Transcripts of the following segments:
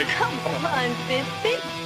Come on, Biffy.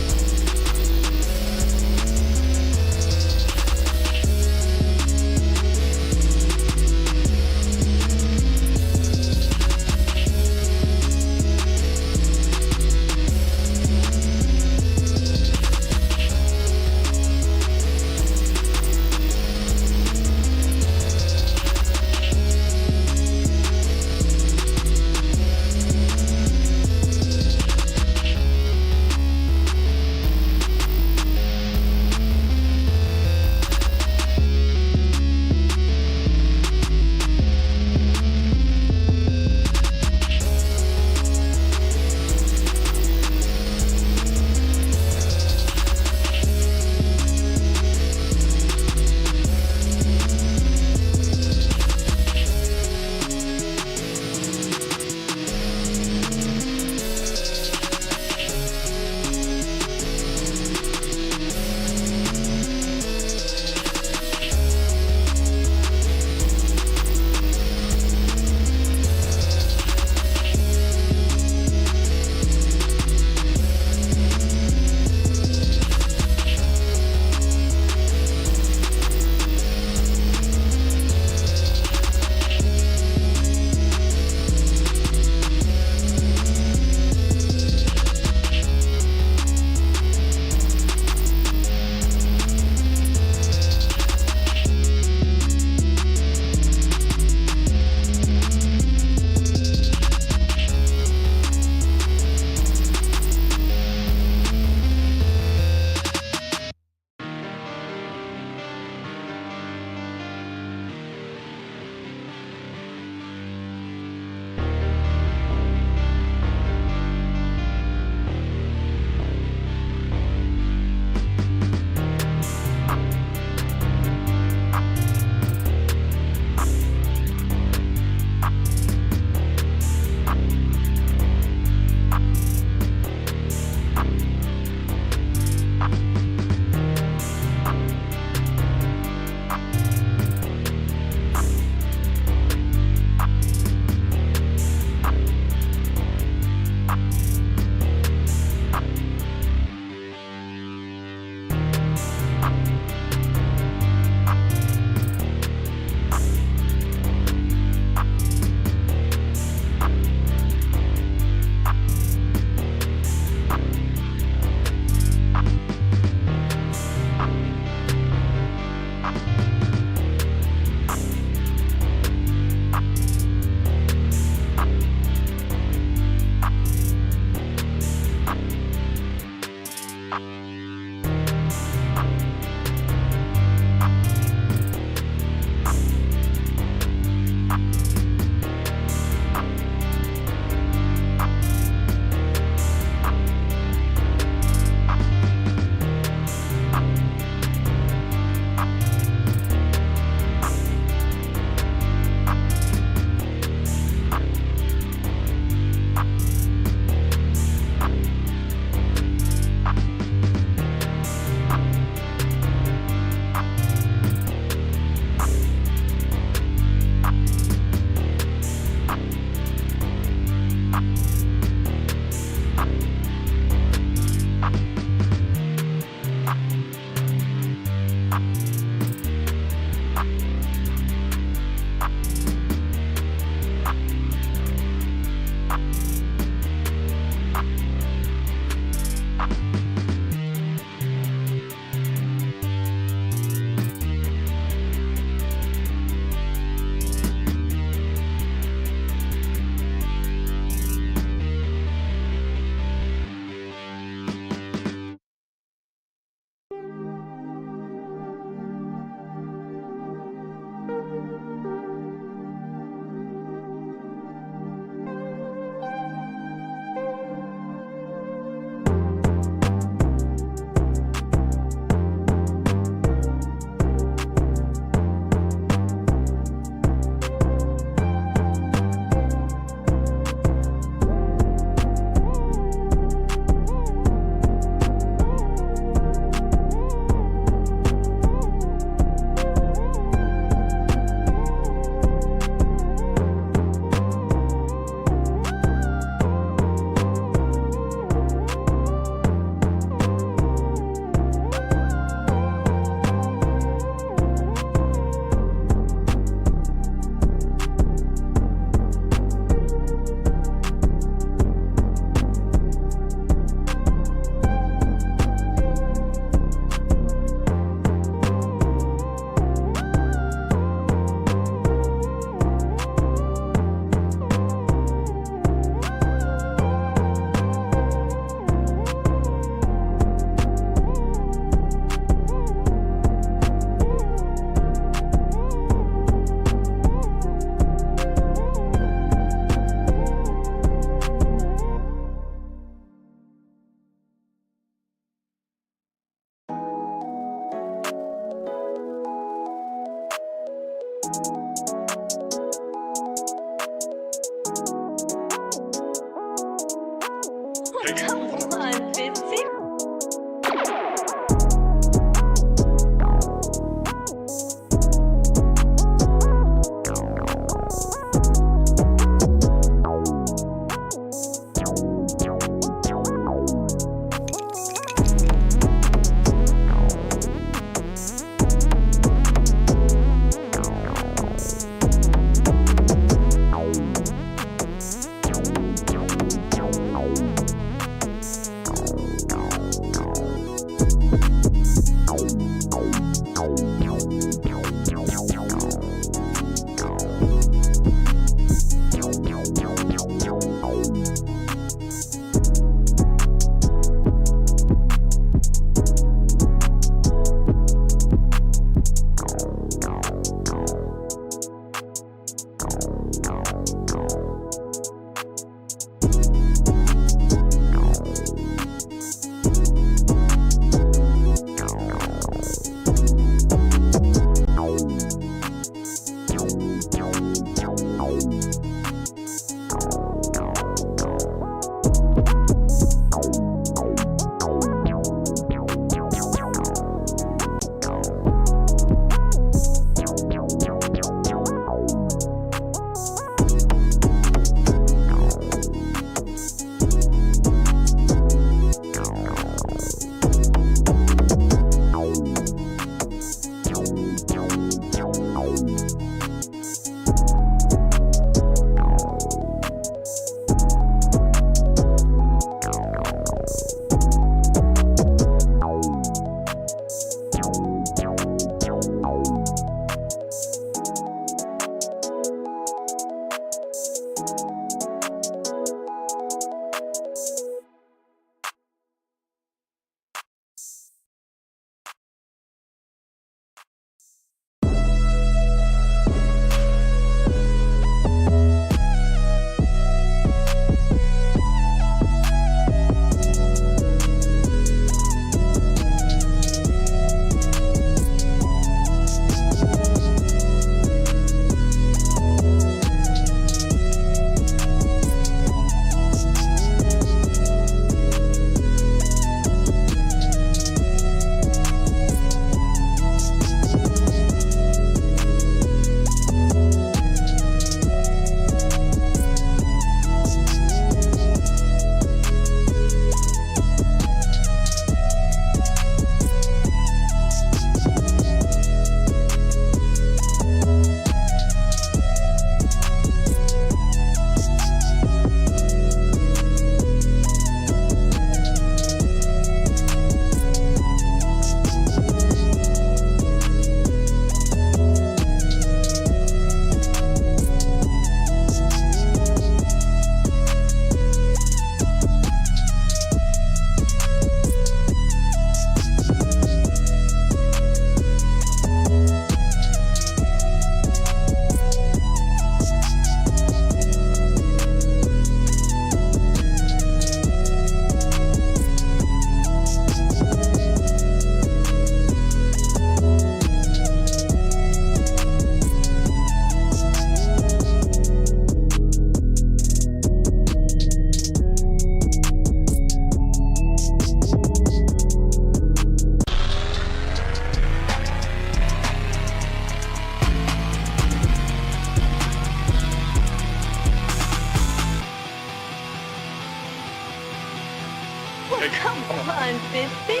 Come on, Sissy.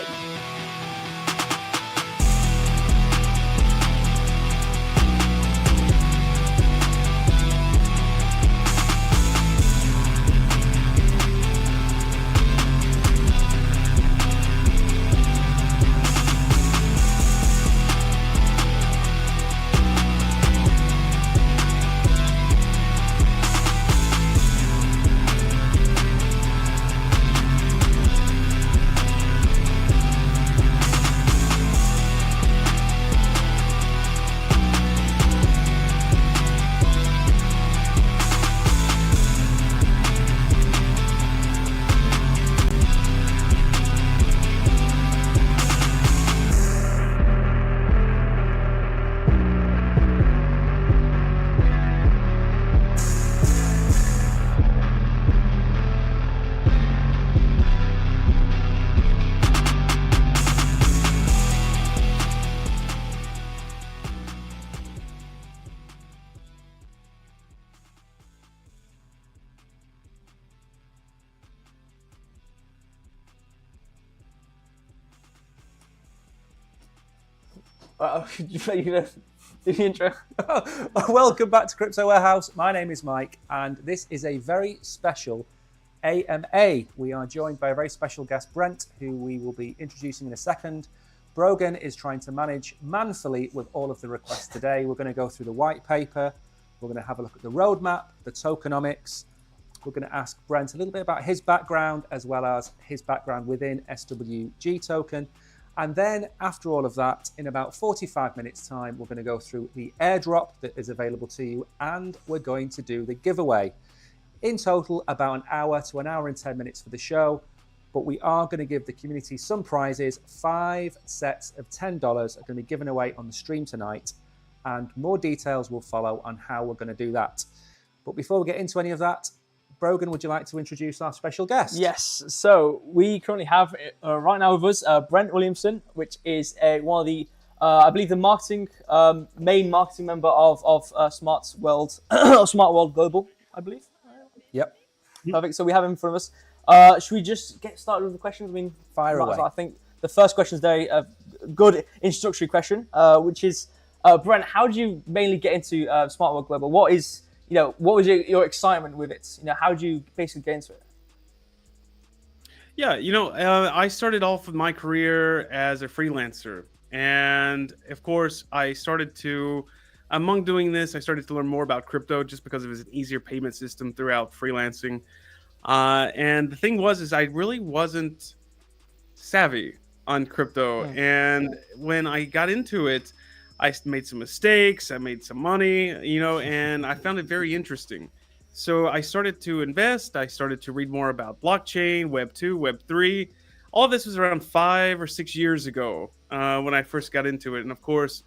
The intro. Welcome back to Crypto Warehouse. My name is Mike, and this is a very special AMA. We are joined by a very special guest, Brent, who we will be introducing in a second. Brogan is trying to manage manfully with all of the requests today. We're going to go through the white paper. We're going to have a look at the roadmap, the tokenomics. We're going to ask Brent a little bit about his background, as well as his background within SWG token. And then after all of that, in about 45 minutes time, we're going to go through the airdrop that is available to you, and we're going to do the giveaway. In total, about an hour to an hour and 10 minutes for the show, but we are going to give the community some prizes. 5 sets of $10 are going to be given away on the stream tonight, and more details will follow on how we're going to do that. But before we get into any of that, Brogan, would you like to introduce our special guest? Yes. So we currently have right now with us Brent Williamson, which is one of the, I believe, the main marketing member of SmartWorld, SmartWorld Global, I believe. Yep. Perfect. So we have him in front of us. Should we just get started with the questions? I mean, fire away. I think the first question is a good introductory question, which is, Brent, how did you mainly get into SmartWorld Global? What was your excitement with it? How did you basically get into it? Yeah, I started off with my career as a freelancer. And of course, among doing this, I started to learn more about crypto just because it was an easier payment system throughout freelancing. And the thing is I really wasn't savvy on crypto. And when I got into it, I made some mistakes, I made some money, and I found it very interesting. So I started to invest, I started to read more about blockchain, Web 2, Web 3. All of this was around 5 or 6 years ago when I first got into it. And of course,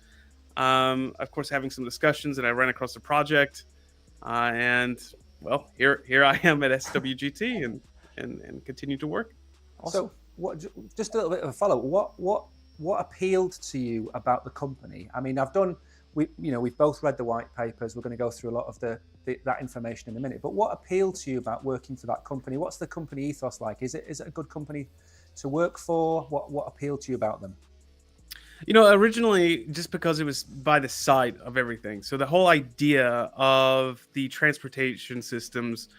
having some discussions, and I ran across the project. And well, here I am at SWGT and continue to work. Awesome. So just a little bit of a follow-up. What appealed to you about the company? I mean, we've both read the white papers. We're going to go through a lot of that information in a minute. But what appealed to you about working for that company? What's the company ethos like? Is it a good company to work for? What appealed to you about them? Originally, just because it was by the side of everything. So the whole idea of the transportation systems,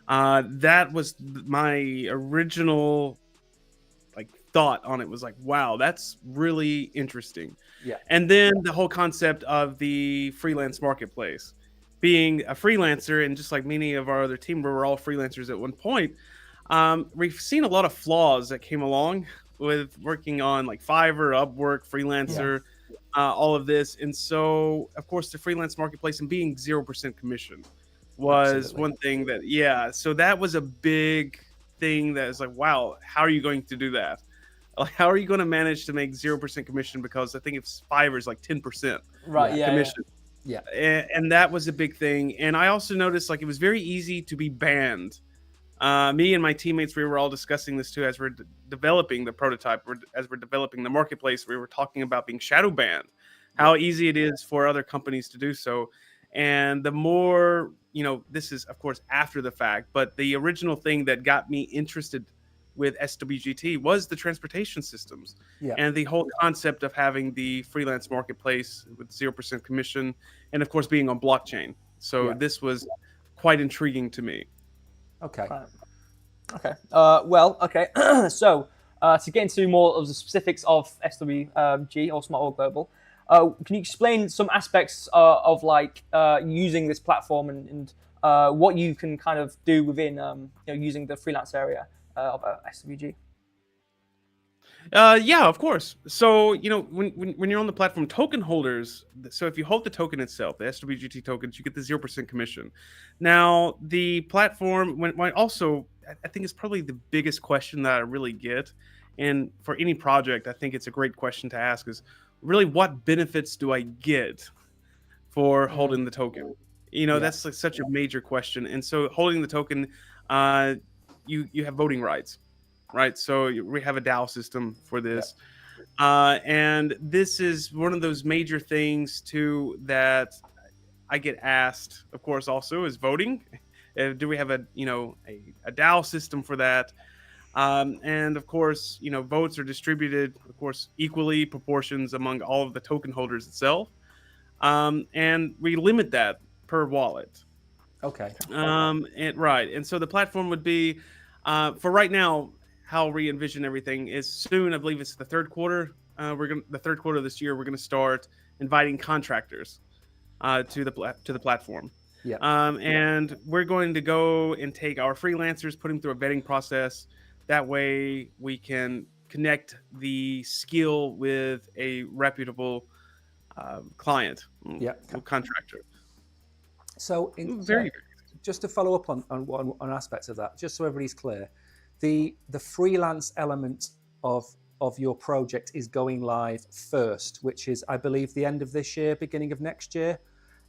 that was my original thought on it. Was like, wow, that's really interesting. Yeah. And then the whole concept of the freelance marketplace, being a freelancer, and just like many of our other team, where we're all freelancers at one point, we've seen a lot of flaws that came along with working on like Fiverr, Upwork, Freelancer, all of this. And so, of course, the freelance marketplace and being 0% commission was one thing that, so that was a big thing that is like, wow, how are you going to do that? Like, how are you going to manage to make 0% commission? Because I think it's Fiverr is like 10% commission. Yeah. And that was a big thing. And I also noticed like it was very easy to be banned. Me and my teammates, we were all discussing this too as we're developing the prototype, as we're developing the marketplace. We were talking about being shadow banned, how easy it is for other companies to do so. And the more, this is of course after the fact, but the original thing that got me interested with SWGT was the transportation systems and the whole concept of having the freelance marketplace with 0% commission, and of course being on blockchain. So this was quite intriguing to me. Okay. Okay. So to get into more of the specifics of SWG or SmartWorld Global, can you explain some aspects of using this platform and what you can kind of do within using the freelance area of SWG? Yeah, of course. So, when you're on the platform, token holders, so if you hold the token itself, the SWGT tokens, you get the 0% commission. Now, the platform, I think it's probably the biggest question that I really get. And for any project, I think it's a great question to ask is really, what benefits do I get for holding the token? That's like such a major question. And so holding the token, you have voting rights. Right, so we have a DAO system for this, and this is one of those major things too that I get asked. Of course, also is voting. Do we have a DAO system for that? And of course, votes are distributed, of course, equally proportions among all of the token holders itself, and we limit that per wallet. Okay. And so the platform would be for right now. How we envision everything is soon. I believe it's the third quarter. The third quarter of this year, we're going to start inviting contractors to the platform. Yeah. And we're going to go and take our freelancers, put them through a vetting process. That way, we can connect the skill with a reputable client, contractor. So, just to follow up on aspects of that, just so everybody's clear, the freelance element of your project is going live first, which is, I believe, the end of this year, beginning of next year.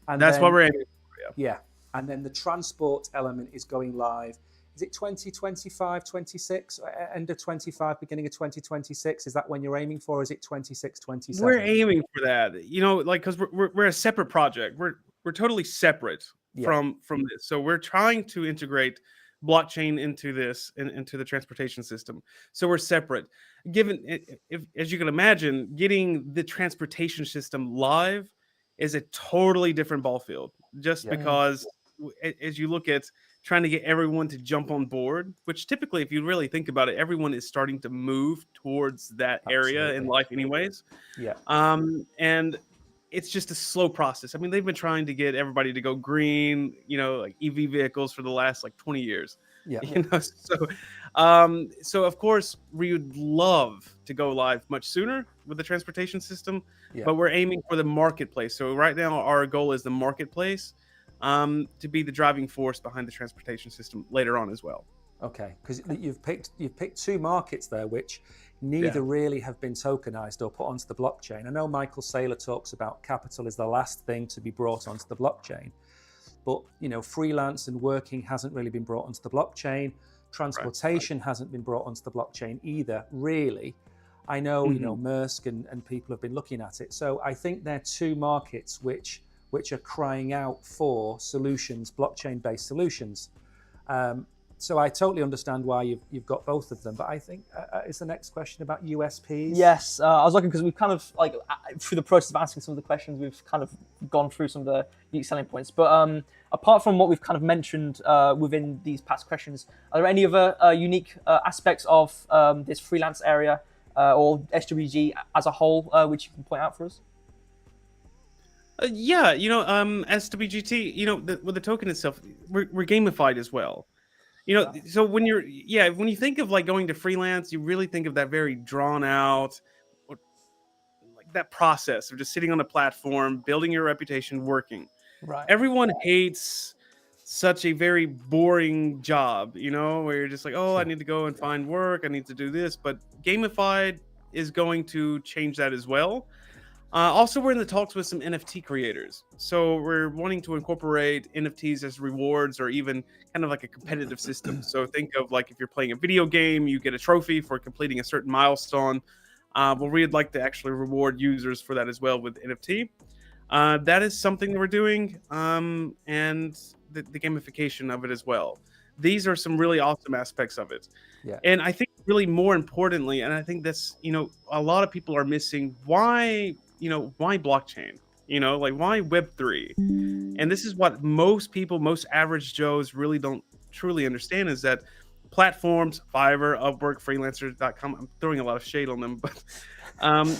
And that's what we're aiming for. Yeah. And then the transport element is going live. Is it 2025, 26, end of 25, beginning of 2026? Is that when you're aiming for? Or is it 26, 27? We're aiming for that, you know, like, because we're a separate project. We're totally separate from this. So we're trying to integrate blockchain into this and into the transportation system. So we're separate. Given, if, as you can imagine, getting the transportation system live is a totally different ball field. Just because, as you look at trying to get everyone to jump on board, which typically, if you really think about it, everyone is starting to move towards that area in life anyways. And it's just a slow process. I mean, they've been trying to get everybody to go green, you know, like EV vehicles for the last like 20 years. You know, so of course we would love to go live much sooner with the transportation system, but we're aiming for the marketplace. So right now our goal is the marketplace to be the driving force behind the transportation system later on as well. Okay, because you've picked two markets there, which neither really have been tokenized or put onto the blockchain. I know Michael Saylor talks about capital is the last thing to be brought onto the blockchain, but you know, freelance and working hasn't really been brought onto the blockchain. Transportation hasn't been brought onto the blockchain either, really. I know, you know, Maersk and people have been looking at it. So I think they're two markets which are crying out for solutions, blockchain-based solutions. So I totally understand why you've got both of them. But I think, is the next question about USPs? Yes, I was looking because we've kind of, like, through the process of asking some of the questions, we've kind of gone through some of the unique selling points. But apart from what we've kind of mentioned within these past questions, are there any other unique aspects of this freelance area or SWG as a whole which you can point out for us? Yeah, you know, SWGT, you know, with the token itself, we're gamified as well. You know, so when you think of like going to freelance, you really think of that very drawn out, like that process of just sitting on a platform, building your reputation, working. Right. Everyone hates such a very boring job, you know, where you're just like, oh, I need to go and find work, I need to do this. But gamified is going to change that as well. Also, we're in the talks with some NFT creators. So we're wanting to incorporate NFTs as rewards or even kind of like a competitive system. So think of like if you're playing a video game, you get a trophy for completing a certain milestone. Well, we'd like to actually reward users for that as well with NFT. That is something that we're doing, and the gamification of it as well. These are some really awesome aspects of it. And I think really more importantly, and I think that's, you know, a lot of people are missing why blockchain? You know, like why Web3? And this is what most people, most average Joes really don't truly understand, is that platforms, Fiverr, Upwork, freelancers.com, I'm throwing a lot of shade on them, but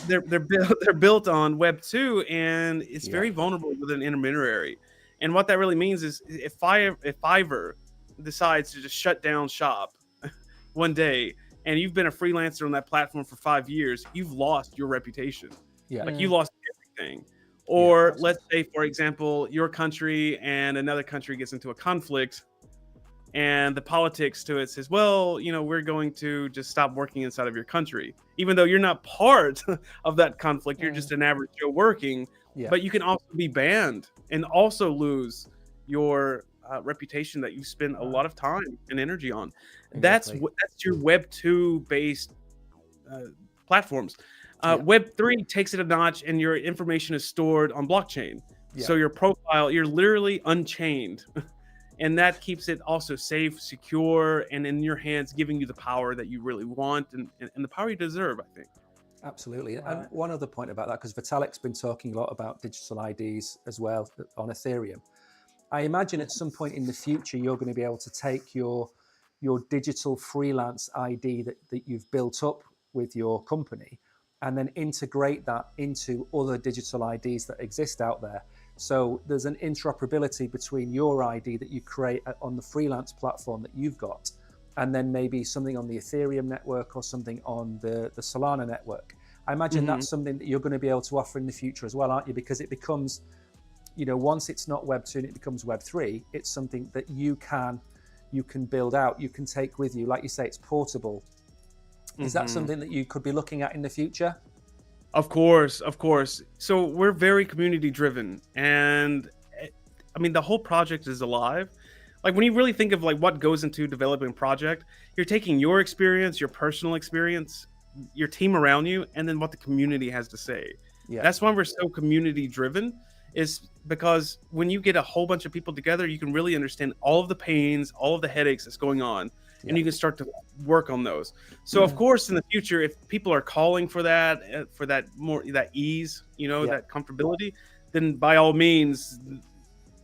they're built on Web2, and it's very vulnerable with an intermediary. And what that really means is if Fiverr decides to just shut down shop one day, and you've been a freelancer on that platform for 5 years, you've lost your reputation. Like you lost everything. Or let's say, for example, your country and another country gets into a conflict, and the politics to it says, well, you know, we're going to just stop working inside of your country, even though you're not part of that conflict. You're just an average Joe working, but you can also be banned and also lose your reputation that you spend a lot of time and energy on. That's your Web2 based platforms. Web3 takes it a notch, and your information is stored on blockchain. So your profile, you're literally unchained. And that keeps it also safe, secure, and in your hands, giving you the power that you really want and the power you deserve, I think. Absolutely. And one other point about that, because Vitalik's been talking a lot about digital IDs as well on Ethereum. I imagine at some point in the future, you're going to be able to take your digital freelance ID that you've built up with your company and then integrate that into other digital IDs that exist out there. So there's an interoperability between your ID that you create on the freelance platform that you've got and then maybe something on the Ethereum network or something on the Solana network. I imagine that's something that you're going to be able to offer in the future as well, aren't you? Because it becomes, once it's not Web 2 and it becomes Web 3, it's something that you can build out, you can take with you. Like you say, it's portable. Is that something that you could be looking at in the future? Of course. So we're very community driven, and I mean, the whole project is alive. Like, when you really think of like what goes into developing a project, you're taking your experience, your personal experience, your team around you, and then what the community has to say. Yeah. That's why we're so community driven, is because when you get a whole bunch of people together, you can really understand all of the pains, all of the headaches that's going on, and you can start to work on those. So of course, in the future, if people are calling for that more, that ease, that comfortability, then by all means,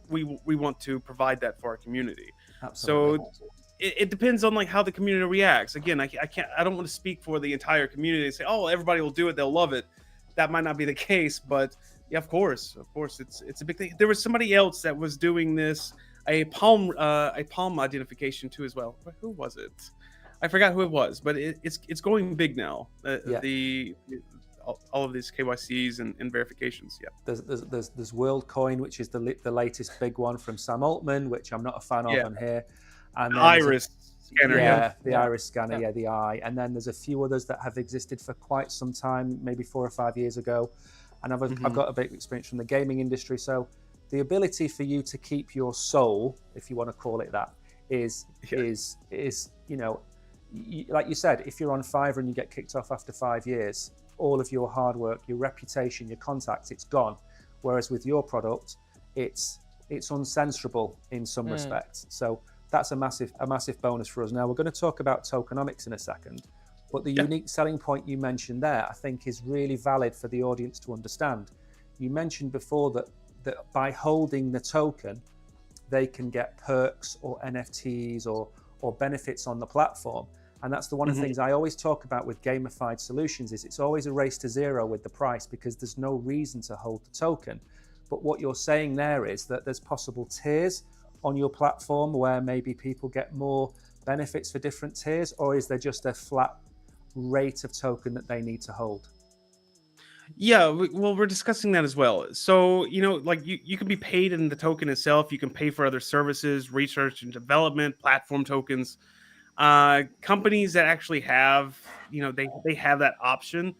we want to provide that for our community. Absolutely. So it depends on like how the community reacts. Again, I don't want to speak for the entire community and say, oh, everybody will do it, they'll love it. That might not be the case, but yeah, of course, it's a big thing. There was somebody else that was doing this, a palm identification too as well. Who was it? I forgot who it was, but it's going big now. All of these KYCs and verifications. Yeah. There's WorldCoin, which is the latest big one from Sam Altman, which I'm not a fan of on here. And then iris scanner. The iris scanner, the eye. And then there's a few others that have existed for quite some time, maybe 4 or 5 years ago. And I've got a bit of experience from the gaming industry. So the ability for you to keep your soul, if you want to call it that, is like you said, if you're on Fiverr and you get kicked off after 5 years, all of your hard work, your reputation, your contacts, it's gone. Whereas with your product, it's uncensorable in some respects. So that's a massive bonus for us. Now we're going to talk about tokenomics in a second, but the unique selling point you mentioned there, I think, is really valid for the audience to understand. You mentioned before that by holding the token, they can get perks or NFTs or benefits on the platform. And that's one of the things I always talk about with gamified solutions is it's always a race to zero with the price because there's no reason to hold the token. But what you're saying there is that there's possible tiers on your platform where maybe people get more benefits for different tiers, or is there just a flat rate of token that they need to hold? Yeah, we're discussing that as well. So, like you can be paid in the token itself. You can pay for other services, research and development, platform tokens. Companies that actually have, they have that option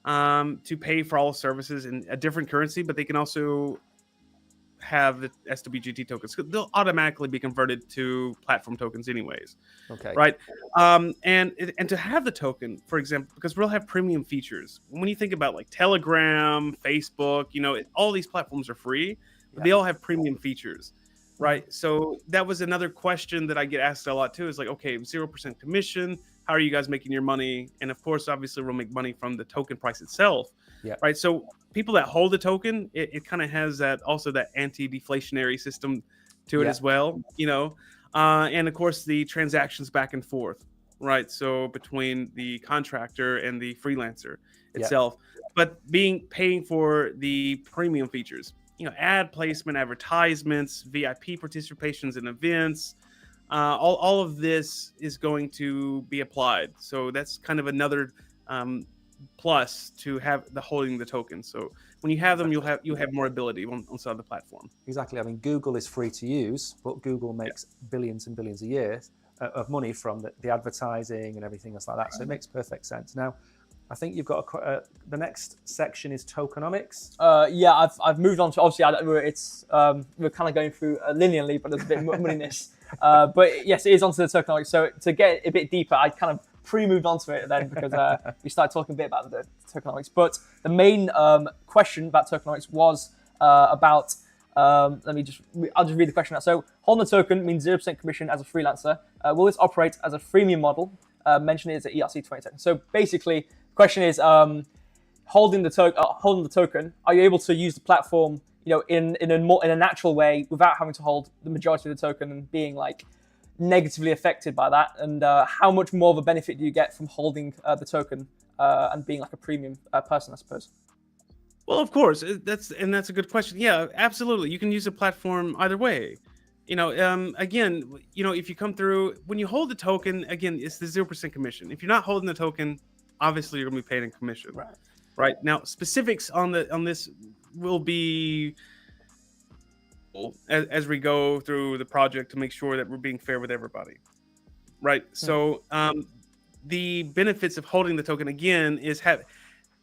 to pay for all services in a different currency, but they can also have the SWGT tokens. They'll automatically be converted to platform tokens anyways. Okay. Right. And to have the token, for example, because we'll have premium features. When you think about like Telegram, Facebook, all these platforms are free, but they all have premium features. Right. So that was another question that I get asked a lot too, is like, okay, 0% commission. How are you guys making your money? And of course, obviously we'll make money from the token price itself. Yeah. Right. So people that hold the token, it kind of has that anti-deflationary system to it as well, and of course the transactions back and forth. Right. So between the contractor and the freelancer itself, but paying for the premium features. Ad placement, advertisements, VIP participations in events, all of this is going to be applied. So that's kind of another plus to have the holding the token. So when you have them, you'll have more ability on the platform. Exactly. I mean, Google is free to use, but Google makes billions and billions a year of money from the advertising and everything else like that. So it makes perfect sense. Now, I think you've got the next section is tokenomics. I've moved on to, obviously we're kind of going through linearly, but there's a bit more muddiness. But yes, it is onto the tokenomics. So to get a bit deeper, I kind of pre-moved onto it then because we started talking a bit about the tokenomics. But the main question about tokenomics was about, I'll just read the question out. So holding the token means 0% commission as a freelancer. Will this operate as a freemium model? Mentioned it as an ERC 20 token. So basically, the question is holding the token. Are you able to use the platform, in a natural way without having to hold the majority of the token and being like negatively affected by that? And how much more of a benefit do you get from holding the token and being like a premium person, I suppose? Well, of course, that's a good question. Yeah, absolutely. You can use a platform either way. again, if you come through, when you hold the token, again, it's the 0% commission. If you're not holding the token, obviously you're going to be paid in commission. Right. Now, specifics on this will be as we go through the project to make sure that we're being fair with everybody. Right. So the benefits of holding the token, again, is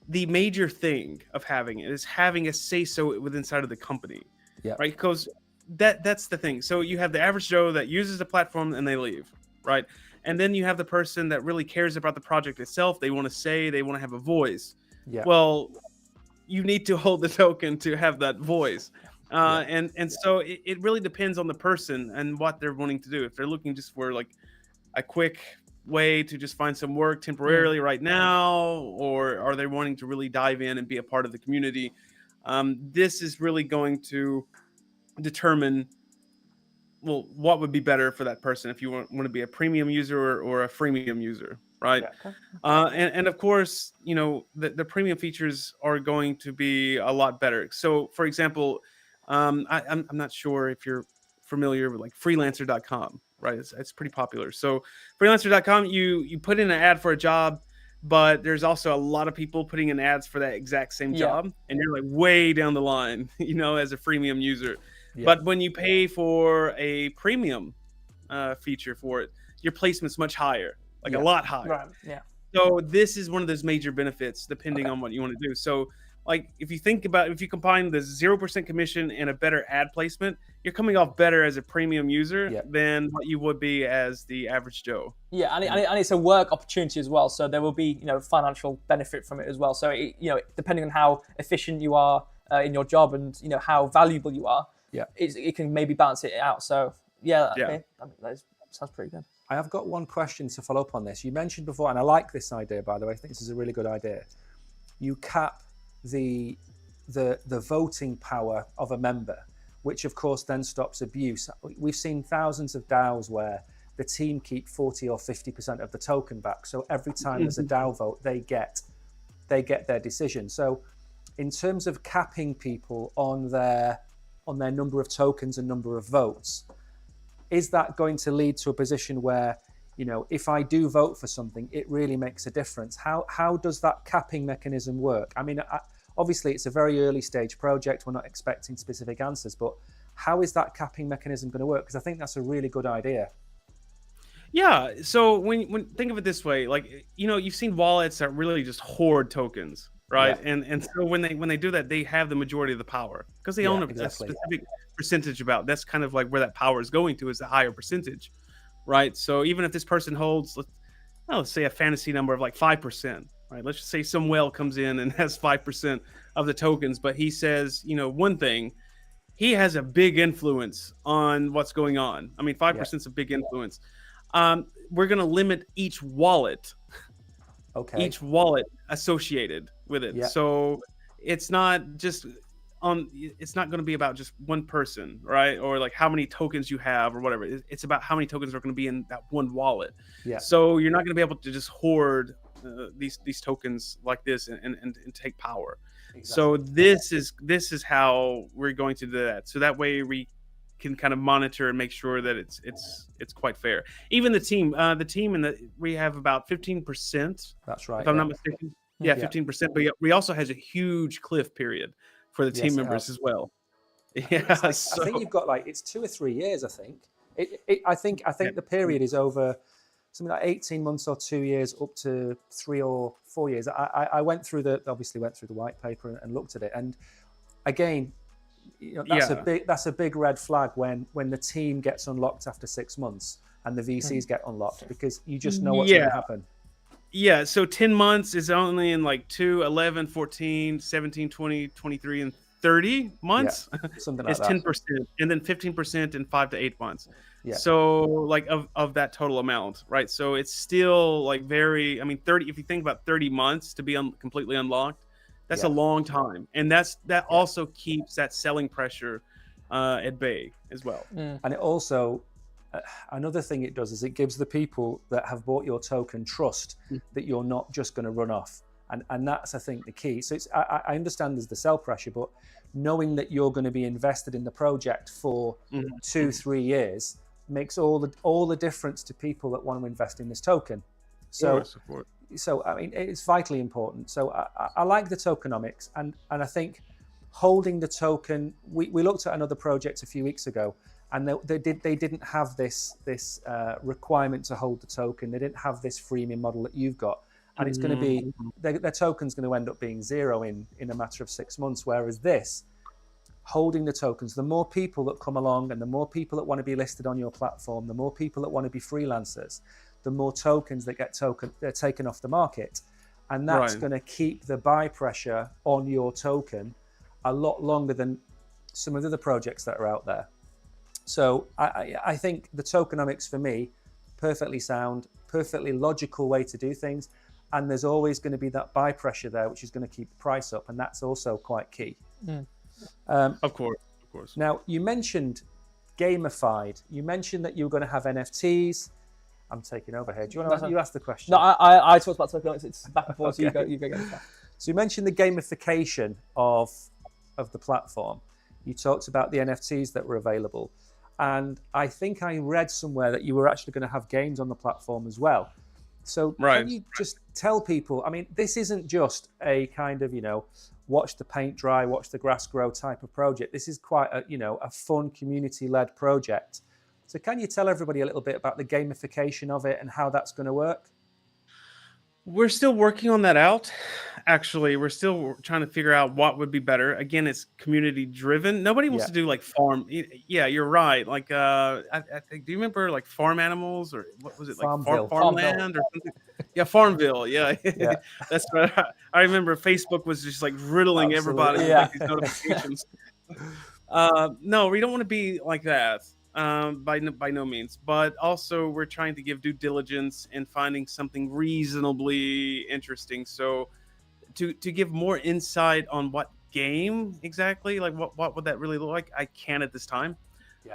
the major thing of having it is having a say-so within inside of the company. Yeah. Right. Because that's the thing. So you have the average Joe that uses the platform and they leave. Right. And then you have the person that really cares about the project itself. They want to say, they want to have a voice. Yeah. Well, you need to hold the token to have that voice. And so it really depends on the person and what they're wanting to do. If they're looking just for like a quick way to just find some work temporarily right now, or are they wanting to really dive in and be a part of the community? This is really going to determine, well, what would be better for that person if you want to be a premium user or a freemium user, right? And of course, the premium features are going to be a lot better. So, for example, I'm not sure if you're familiar with like freelancer.com, right? It's pretty popular. So freelancer.com, you put in an ad for a job, but there's also a lot of people putting in ads for that exact same job, and you're like way down the line, as a freemium user. But when you pay for a premium feature for it, your placement's much higher, like a lot higher. Right. Yeah. So this is one of those major benefits, depending on what you want to do. So, like, if you combine the 0% commission and a better ad placement, you're coming off better as a premium user than what you would be as the average Joe. Yeah, and it's a work opportunity as well. So there will be financial benefit from it as well. So depending on how efficient you are in your job and how valuable you are, it can maybe balance it out. So okay, that sounds pretty good. I have got one question to follow up on this. You mentioned before, and I like this idea, by the way. I think this is a really good idea. You cap the voting power of a member, which of course then stops abuse. We've seen thousands of DAOs where the team keep 40 or 50% of the token back. So every time there's a DAO vote, they get their decision. So in terms of capping people on their number of tokens and number of votes, is that going to lead to a position where, if I do vote for something, it really makes a difference? How does that capping mechanism work? I mean, obviously it's a very early stage project. We're not expecting specific answers, but how is that capping mechanism going to work? Because I think that's a really good idea. Yeah. So when think of it this way, like, you've seen wallets that really just hoard tokens, right? Yeah. And so when they do that, they have the majority of the power because they own a specific percentage about. That's kind of like where that power is going to, is the higher percentage, right? So even if this person holds, let's say a fantasy number of like 5%, right? Let's just say some whale comes in and has 5% of the tokens, but he says, one thing, he has a big influence on what's going on. I mean, 5% is a big influence. We're going to limit each wallet. Okay. Each wallet associated with it. Yeah. So it's not just it's not going to be about just one person, right? Or like how many tokens you have or whatever. It's about how many tokens are going to be in that one wallet. Yeah. So you're not going to be able to just hoard these tokens like this and take power. Exactly. So this is how we're going to do that. So that way we can kind of monitor and make sure that it's quite fair. Even the team we have about 15%. That's right. If I'm not mistaken. Yeah, 15%. But we also has a huge cliff period for the team members as well. Yeah, I think you've got it's 2 or 3 years. I think I think the period is over something like 18 months or 2 years up to 3 or 4 years. I obviously went through the white paper and looked at it, and again, that's a big red flag when the team gets unlocked after 6 months and the VCs get unlocked, because you just know what's going to happen. Yeah, so 10 months is only in 2, 11, 14, 17, 20, 23, and 30 months. Yeah, something like that. It's 10%, and then 15% in 5 to 8 months. Yeah. So of that total amount, right? So it's still very, 30, if you think about 30 months to be completely unlocked, that's a long time. And that also keeps that selling pressure at bay as well. Mm. And it also, another thing it does is it gives the people that have bought your token trust that you're not just going to run off And that's, I think, the key. So I understand there's the sell pressure, but knowing that you're going to be invested in the project for 2-3 years makes all the difference to people that want to invest in this token. So, so I mean, it's vitally important. So I like the tokenomics, and I think holding the token. We looked at another project a few weeks ago, and they didn't have this requirement to hold the token. They didn't have this freemium model that you've got, and it's going to be their token's going to end up being zero in a matter of 6 months. Whereas this, holding the tokens, the more people that come along, and the more people that want to be listed on your platform, the more people that want to be freelancers, the more tokens that get taken off the market, and that's going to keep the buy pressure on your token a lot longer than some of the other projects that are out there. So I think the tokenomics for me, perfectly sound, perfectly logical way to do things. And there's always going to be that buy pressure there, which is going to keep the price up. And that's also quite key. Of course. Now, you mentioned gamified. You mentioned that you were going to have NFTs. I'm taking over here. Do you want to you ask the question? No, I talked about tokenomics. It's back and forth. Okay. So you go get it. So you mentioned the gamification of the platform. You talked about the NFTs that were available. And I think I read somewhere that you were actually going to have games on the platform as well. So can you just tell people, I mean, this isn't just a kind of, watch the paint dry, watch the grass grow type of project. This is quite a fun community-led project. So can you tell everybody a little bit about the gamification of it and how that's going to work? We're still working on that out. Actually, we're still trying to figure out what would be better. Again, it's community driven. Nobody wants to do like farm. Yeah, you're right. Like, I think, do you remember like farm animals, or what was it, like farmland or something? Yeah, Farmville. Yeah. That's right. I remember Facebook was just like riddling everybody with like these notifications. No, we don't want to be like that. By no means, but also we're trying to give due diligence in finding something reasonably interesting. So to give more insight on what game exactly, like what would that really look like, I can't at this time.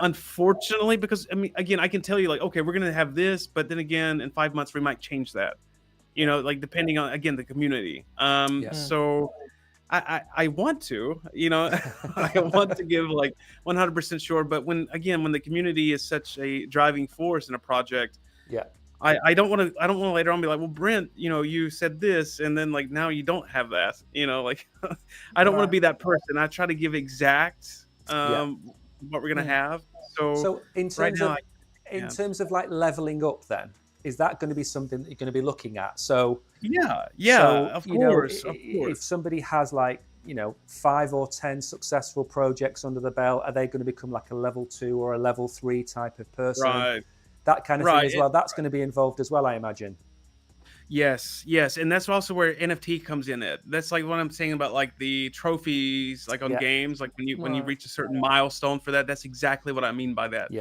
Unfortunately, because I mean, again, I can tell you like, okay, we're going to have this, but then again, in 5 months, we might change that, like depending on, again, the community. So I want to, I want to give like 100% sure, but when the community is such a driving force in a project, I don't want to later on be like, well, Brent, you said this, and then like now you don't have that, like I don't want to be that person. I try to give exact what we're gonna have. So in terms of like leveling up, then is that going to be something that you're going to be looking at? So of course. If somebody has like 5 or 10 successful projects under the belt, are they going to become like a level 2 or a level 3 type of person? Right. That kind of thing as well. That's going to be involved as well, I imagine. Yes, and that's also where NFT comes in. That's like what I'm saying about like the trophies, like on games, like when you reach a certain milestone for that. That's exactly what I mean by that.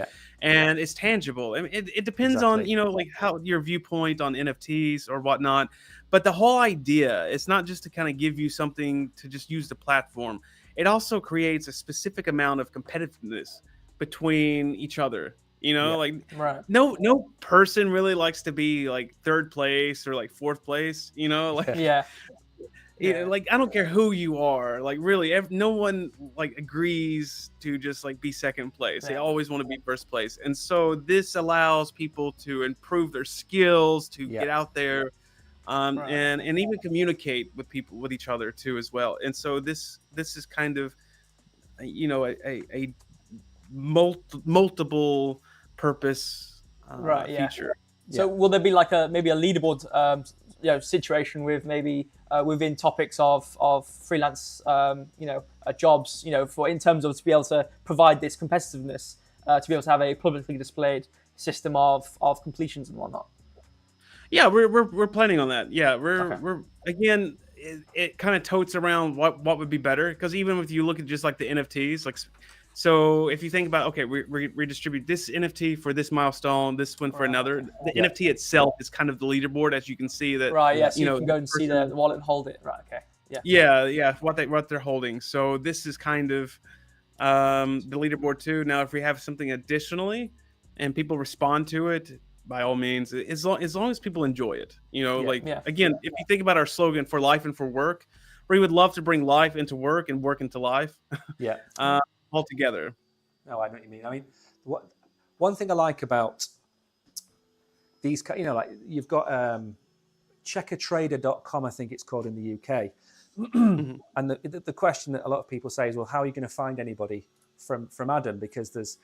And it's tangible. I mean, it depends on like how your viewpoint on NFTs or whatnot. But the whole idea, it's not just to kind of give you something to just use the platform. It also creates a specific amount of competitiveness between each other. No person really likes to be like 3rd place or like 4th place, like like I don't care who you are, like really no one like agrees to just like be 2nd place. They always want to be 1st place. And so this allows people to improve their skills, to get out there and even communicate with each other too as well. And so this is kind of a multiple purpose feature. So will there be like maybe a leaderboard situation with maybe within topics of freelance jobs, for in terms of to be able to provide this competitiveness, to be able to have a publicly displayed system of completions and whatnot? Yeah, we're planning on that. Yeah, we're again, it kind of totes around what would be better, because even if you look at just like the NFTs, like, so if you think about, okay, we redistribute this NFT for this milestone, this one for another, the NFT itself is kind of the leaderboard, as you can see that. So you can go and see the wallet and hold it. Right. Okay. What they're holding. So this is kind of the leaderboard too. Now, if we have something additionally and people respond to it, by all means, as long as people enjoy it. Yeah. Again, if you think about our slogan for life and for work, we would love to bring life into work and work into life Yeah. all together. No, I know what you mean. I mean, one thing I like about these, like you've got checkertrader.com, I think it's called in the UK. And the question that a lot of people say is, well, how are you going to find anybody from Adam? Because there's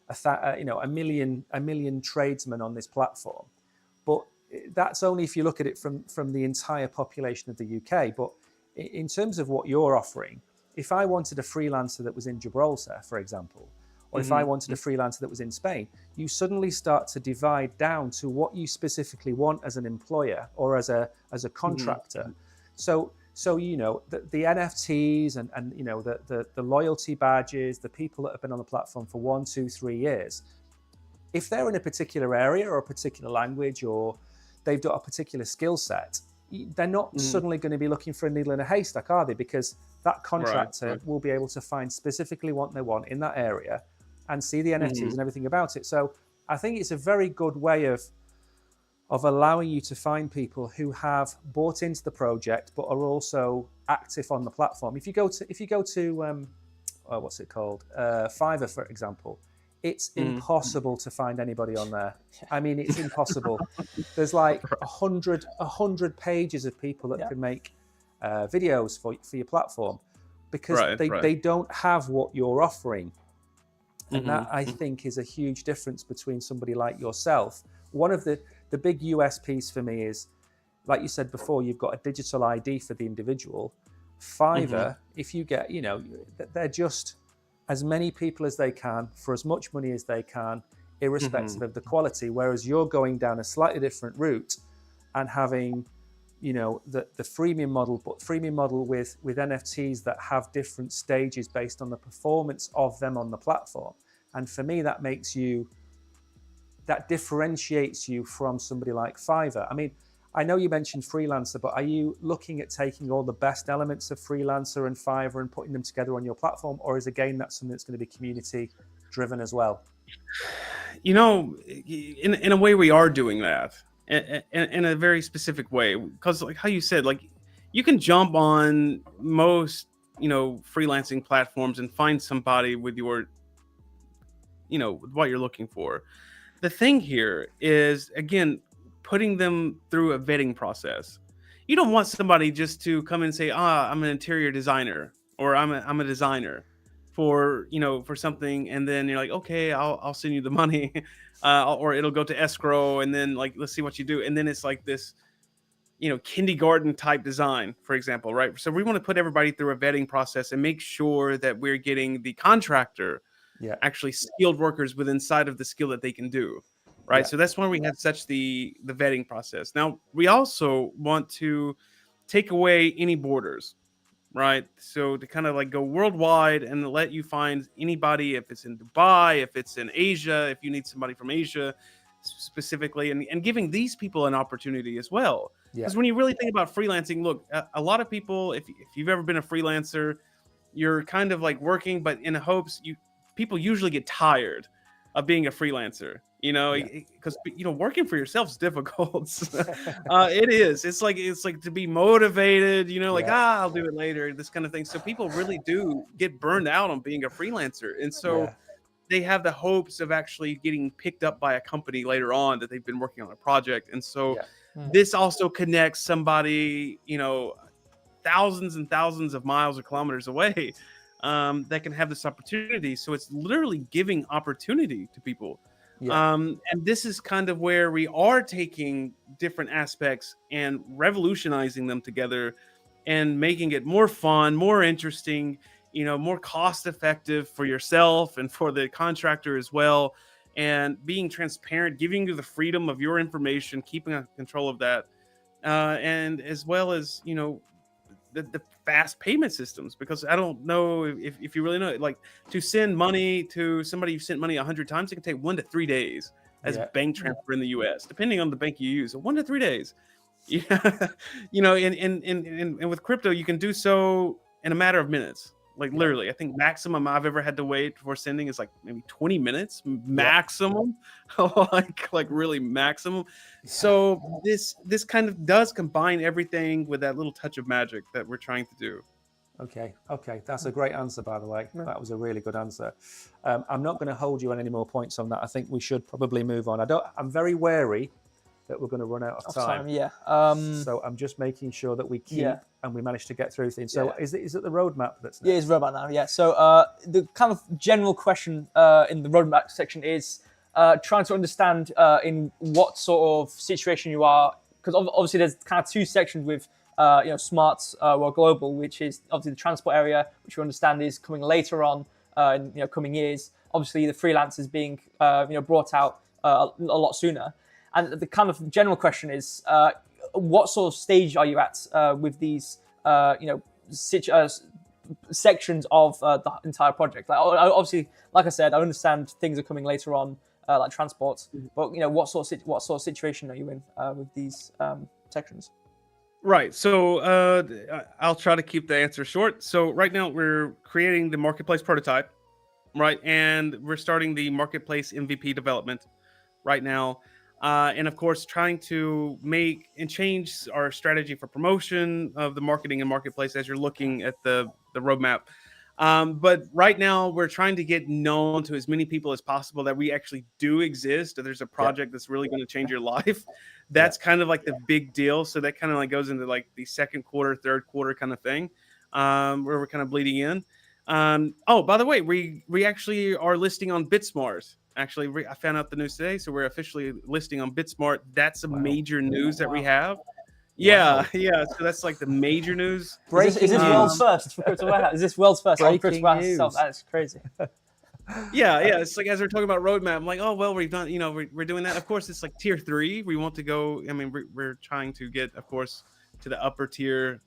a million tradesmen on this platform. But that's only if you look at it from the entire population of the UK. But in terms of what you're offering, if I wanted a freelancer that was in Gibraltar, for example, or if I wanted a freelancer that was in Spain, you suddenly start to divide down to what you specifically want as an employer or as a contractor. So the NFTs and the loyalty badges, the people that have been on the platform for 1, 2, 3 years, if they're in a particular area or a particular language or they've got a particular skill set, they're not suddenly going to be looking for a needle in a haystack, are they? Because that contractor will be able to find specifically what they want in that area and see the NFTs and everything about it. So I think it's a very good way of allowing you to find people who have bought into the project but are also active on the platform. If you go to what's it called, Fiverr, for example, it's impossible to find anybody on there. I mean, it's impossible. There's like 100 pages of people that can make videos for your platform because they don't have what you're offering. And that, I think, is a huge difference between somebody like yourself. One of the big USPs for me is, like you said before, you've got a digital ID for the individual. Fiverr, if you get, they're just as many people as they can for as much money as they can, irrespective of the quality. Whereas you're going down a slightly different route and having, the freemium model, but freemium model with NFTs that have different stages based on the performance of them on the platform. And for me, that differentiates you from somebody like Fiverr. I mean, I know you mentioned freelancer, but are you looking at taking all the best elements of freelancer and Fiverr and putting them together on your platform? Or is, again, that something that's going to be community driven as well? In a way, we are doing that in a very specific way, because like how you said, like you can jump on most, freelancing platforms and find somebody with your, what you're looking for. The thing here is, again, putting them through a vetting process. You don't want somebody just to come and say, I'm an interior designer, or I'm a designer for something. And then you're like, okay, I'll send you the money, or it'll go to escrow. And then like, let's see what you do. And then it's like this, kindergarten type design, for example, right? So we want to put everybody through a vetting process and make sure that we're getting the contractor actually skilled workers with inside of the skill that they can do. Right. So that's why we have such the vetting process. Now, we also want to take away any borders, right? So to kind of like go worldwide and let you find anybody, if it's in Dubai, if it's in Asia, if you need somebody from Asia specifically, and giving these people an opportunity as well. Because when you really think about freelancing, look, a lot of people, if you've ever been a freelancer, you're kind of like working, but in hopes people usually get tired of being a freelancer. Because working for yourself is difficult. It is. It's like to be motivated. I'll do it later. This kind of thing. So people really do get burned out on being a freelancer, and so they have the hopes of actually getting picked up by a company later on that they've been working on a project. And so this also connects somebody, thousands and thousands of miles or kilometers away, that can have this opportunity. So it's literally giving opportunity to people. And this is kind of where we are taking different aspects and revolutionizing them together and making it more fun, more interesting, more cost effective for yourself and for the contractor as well. And being transparent, giving you the freedom of your information, keeping control of that. And as well as, the fast payment systems, because I don't know if you really know, like to send money to somebody you've sent money 100 times, it can take 1 to 3 days as a bank transfer in the US, depending on the bank you use. So 1 to 3 days. And with crypto, you can do so in a matter of minutes. Like literally, I think maximum I've ever had to wait for sending is like maybe 20 minutes maximum, like really maximum. So this kind of does combine everything with that little touch of magic that we're trying to do. Okay, that's a great answer, by the way. That was a really good answer. I'm not going to hold you on any more points on that. I think we should probably move on. I'm very wary that we're going to run out of time. Yeah. So I'm just making sure that we keep and we manage to get through things. So is it the roadmap that's next? Yeah, it's roadmap now. Yeah. So the kind of general question in the roadmap section is trying to understand in what sort of situation you are, because obviously there's kind of two sections with SmartWorld Global, which is obviously the transport area, which we understand is coming later on in coming years. Obviously, the freelancers being brought out a lot sooner. And the kind of general question is, what sort of stage are you at with these sections of the entire project? Like, obviously, like I said, I understand things are coming later on, like transport. But what sort of situation are you in with these sections? Right. So I'll try to keep the answer short. So right now we're creating the marketplace prototype, right? And we're starting the marketplace MVP development right now. And of course, trying to make and change our strategy for promotion of the marketing and marketplace as you're looking at the roadmap. But right now, we're trying to get known to as many people as possible that we actually do exist. That there's a project that's really going to change your life. That's kind of like the big deal. So that kind of like goes into like the second quarter, third quarter kind of thing, where we're kind of bleeding in. Oh, by the way, we actually are listing on BitSmart. Actually, I found out the news today, so we're officially listing on BitSmart. That's a major news that we have. Yeah. So that's like the major news. Is this world's first for Crypto Warehouse? Is this world's first on Crypto Warehouse itself? That's crazy. Yeah. It's like as we're talking about roadmap, I'm like, oh well, we've done. We're doing that. Of course, it's like tier 3. We want to go. I mean, we're trying to get, of course, to the upper tier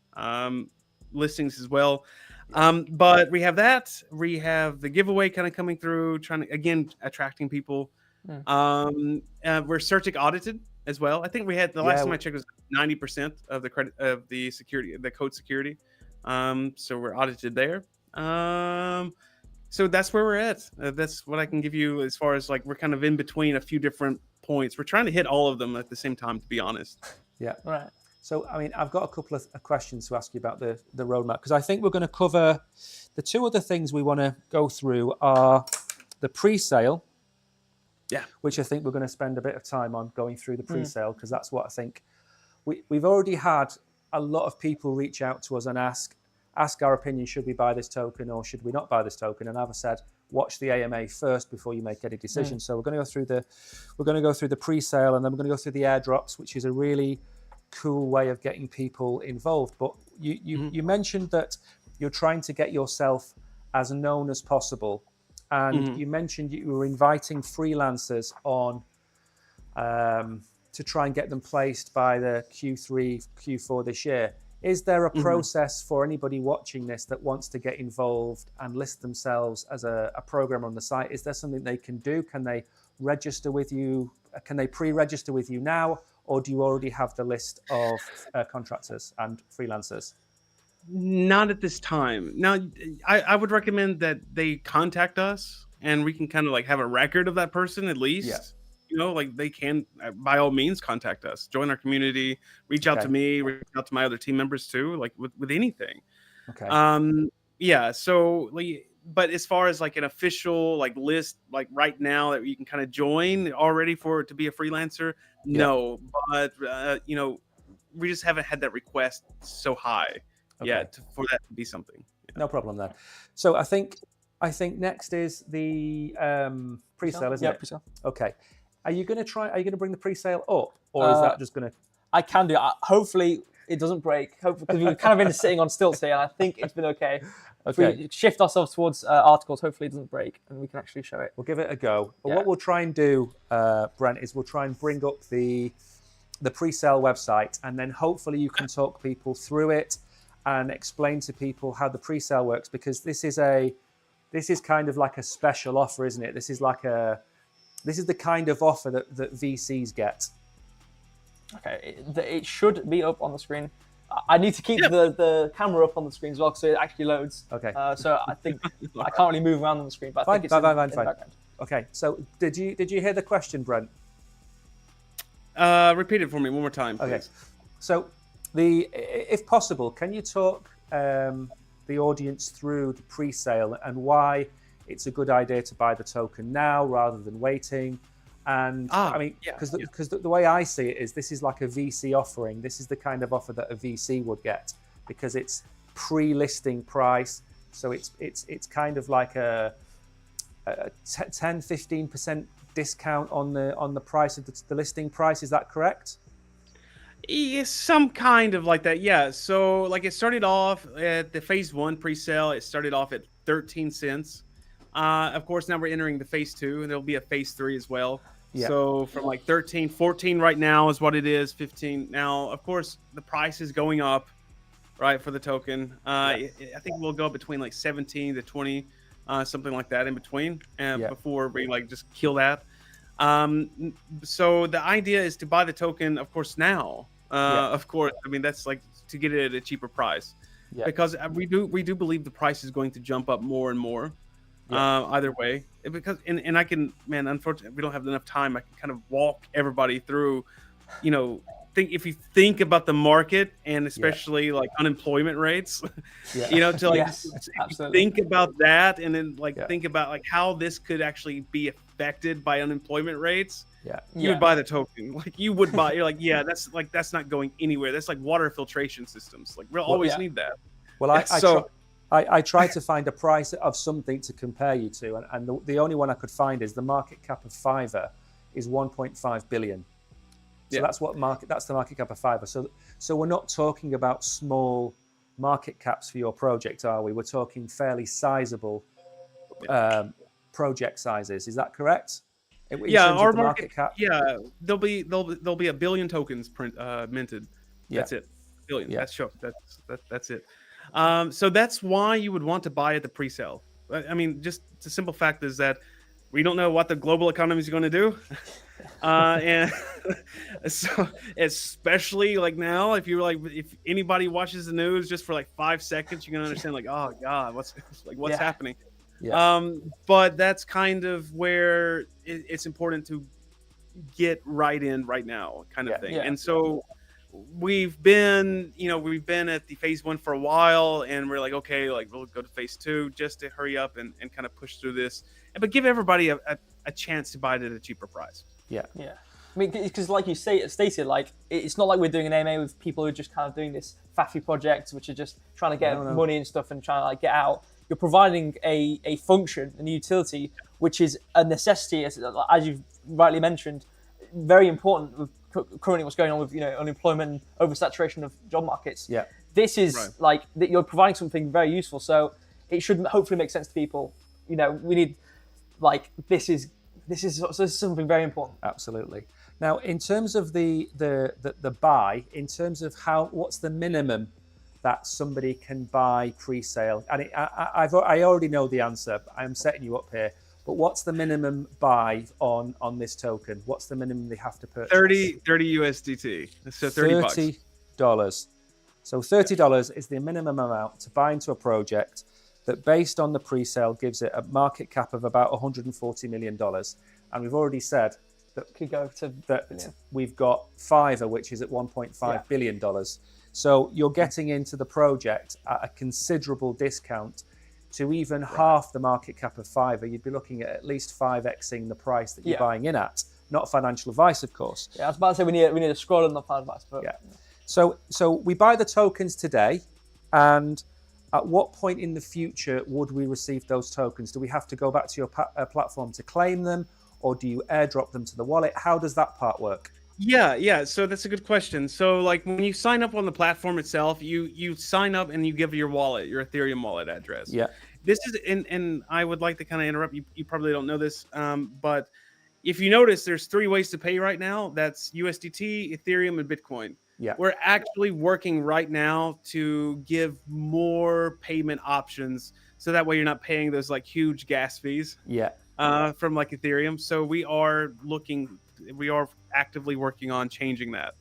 listings as well. But we have that. We have the giveaway kind of coming through, trying to again attracting people. We're searching audited as well. I think we had the last time I checked was 90% of the credit of the security, the code security. So we're audited there. So that's where we're at. That's what I can give you as far as like we're kind of in between a few different points. We're trying to hit all of them at the same time, to be honest. Yeah. Right. So, I mean, I've got a couple of questions to ask you about the roadmap, because I think we're going to cover the two other things we want to go through are the pre-sale, which I think we're going to spend a bit of time on going through the pre-sale, because that's what I think we've already had a lot of people reach out to us and ask our opinion, should we buy this token or should we not buy this token? And I've said, watch the AMA first before you make any decisions. So we're going to go through the pre-sale, and then we're going to go through the airdrops, which is a really cool way of getting people involved. But you mentioned that you're trying to get yourself as known as possible, and you mentioned you were inviting freelancers on to try and get them placed by the Q3, Q4 this year. Is there a process for anybody watching this that wants to get involved and list themselves as a programmer on the site? Is there something they can do? Can they register with you? Can they pre-register with you now? Or do you already have the list of contractors and freelancers? Not at this time. Now, I would recommend that they contact us and we can kind of like have a record of that person at least. Yeah. Like they can, by all means, contact us, join our community, reach out to me, reach out to my other team members too, like with anything. Okay. So like, but as far as like an official like list, like right now that you can kind of join already to be a freelancer, no. But we just haven't had that request so high yet for that to be something. Yeah. No problem then. So I think next is the pre-sale, isn't it? Pre-sale. Okay. Are you going to bring the pre-sale up, or is that just going to? I can do it. Hopefully it doesn't break. Hopefully, because we've kind of been sitting on stilts here, and I think it's been okay. If we shift ourselves towards articles, hopefully it doesn't break, and we can actually show it. We'll give it a go. But what we'll try and do, Brent, is we'll try and bring up the pre-sale website, and then hopefully you can talk people through it and explain to people how the pre-sale works, because this is kind of like a special offer, isn't it? This is the kind of offer that VCs get. Okay, it should be up on the screen. I need to keep the camera up on the screen as well, so it actually loads. Okay. So I think I can't really move around on the screen, but I think it's in the background. Okay. So did you hear the question, Brent? Repeat it for me one more time, please. Okay. So if possible, can you talk the audience through the pre-sale and why it's a good idea to buy the token now rather than waiting? And I mean, because the way I see it is, this is like a VC offering. This is the kind of offer that a VC would get, because it's pre-listing price. So it's kind of like a 10-15% discount on the price of the listing price. Is that correct? Yeah, some kind of like that. Yeah. So like it started off at the phase 1 pre-sale. It started off at 13 cents. Of course, now we're entering the phase 2, and there'll be a phase 3 as well. Yeah. So from like 13, 14 right now is what it is, 15. Now, of course, the price is going up, right, for the token. I think we'll go between like 17 to 20, something like that in between, before we like just kill that. So the idea is to buy the token, of course, now. Of course, I mean, that's like to get it at a cheaper price, because we do believe the price is going to jump up more and more. Either way, because and I can, man, unfortunately we don't have enough time. I can kind of walk everybody through, if you think about the market, and especially like unemployment rates, to like think about that, and then think about like how this could actually be affected by unemployment rates. You would buy the token, like you would buy. You're like, that's not going anywhere. That's like water filtration systems. Like we'll always need that. Well, I tried to find a price of something to compare you to, and the only one I could find is the market cap of Fiverr is 1.5 billion. So that's the market cap of Fiverr. So we're not talking about small market caps for your project, are we? We're talking fairly sizable project sizes. Is that correct? Our market cap. Yeah, there'll be a billion tokens minted. That's it. Billion. That's it. So that's why you would want to buy at the pre-sale. I mean, just the simple fact is that we don't know what the global economy is going to do. And so especially like now, if anybody watches the news just for like 5 seconds, you're going to understand like, oh God, what's happening? But that's kind of where it's important to get right in right now kind of thing. And so we've been at the phase 1 for a while, and we're like, okay, like we'll go to phase 2 just to hurry up and kind of push through this, but give everybody a chance to buy it at a cheaper price. I mean, because like you stated, like it's not like we're doing an AMA with people who are just kind of doing this faffy project, which are just trying to get money and stuff and trying to like get out. You're providing a function, a utility, which is a necessity, as you've rightly mentioned, very important with currently what's going on with unemployment and oversaturation of job markets. This is like that you're providing something very useful, so it should hopefully make sense to people. We need this is something very important. Absolutely. Now, in terms of the buy, in terms of what's the minimum that somebody can buy pre-sale, and I already know the answer. I'm setting you up here. But what's the minimum buy on this token? What's the minimum they have to purchase? 30 USDT. So $30. So $30 is the minimum amount to buy into a project that, based on the pre-sale, gives it a market cap of about $140 million. And we've already said that could go to we've got Fiverr, which is at $1.5 billion. So you're getting into the project at a considerable discount. To even half the market cap of Fiverr, you'd be looking at least 5xing the price that you're buying in at. Not financial advice, of course. I was about to say we need a scroll and not financial advice. But So we buy the tokens today, and at what point in the future would we receive those tokens? Do we have to go back to your platform to claim them, or do you airdrop them to the wallet? How does that part work? Yeah. So that's a good question. So like when you sign up on the platform itself, you sign up and you give your wallet, your Ethereum wallet address. This is, and I would like to kind of interrupt you. You probably don't know this, but if you notice, there's 3 ways to pay right now. That's USDT, Ethereum, and Bitcoin. We're actually working right now to give more payment options, so that way you're not paying those like huge gas fees. From like Ethereum. So we are actively working on changing that.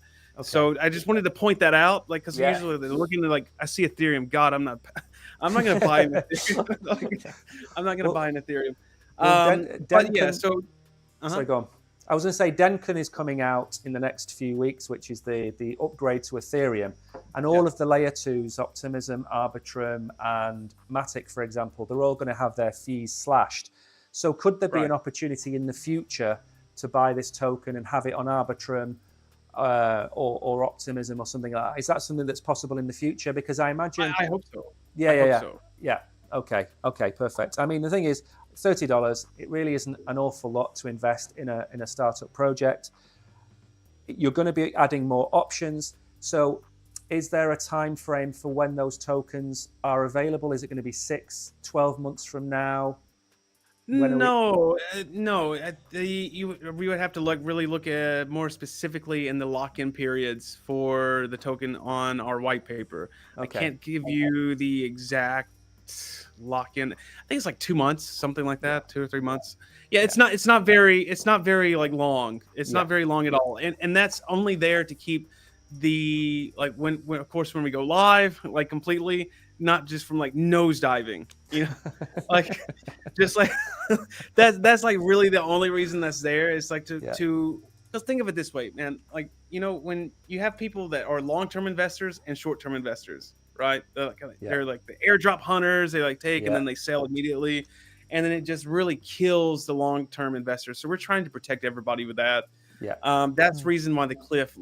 So I just wanted to point that out, like, because Yeah. usually they're looking to, like, I see Ethereum. God, I'm not going to buy an Ethereum. I'm not going to buy an Ethereum. Well, But yeah, so So go on. I was going to say Denken is coming out in the next few weeks, which is the upgrade to Ethereum, and all of the layer 2s, Optimism, Arbitrum, and Matic, for example, they're all going to have their fees slashed. So could there be an opportunity in the future to buy this token and have it on Arbitrum or Optimism or something like that? Is that something that's possible in the future? Because I imagine... I hope so. Yeah. Okay, perfect. I mean, the thing is, $30, it really isn't an awful lot to invest in a startup project. You're going to be adding more options. So is there a time frame for when those tokens are available? Is it going to be 6, 12 months from now? No. We would have to really look at more specifically in the lock-in periods for the token on our white paper. Okay. I can't give you the exact lock-in. I think it's like 2 months, something like that, 2 or 3 months. Yeah, it's not very like long. It's not very long at all, and that's only there to keep the, like, when of course when we go live, like, completely, not just from like nosediving, like just like that's like really the only reason that's there. Is like to just think of it this way, man. Like, when you have people that are long-term investors and short-term investors, right? They're like the airdrop hunters. They like take and then they sell immediately, and then it just really kills the long-term investors. So we're trying to protect everybody with that. That's the reason why the cliff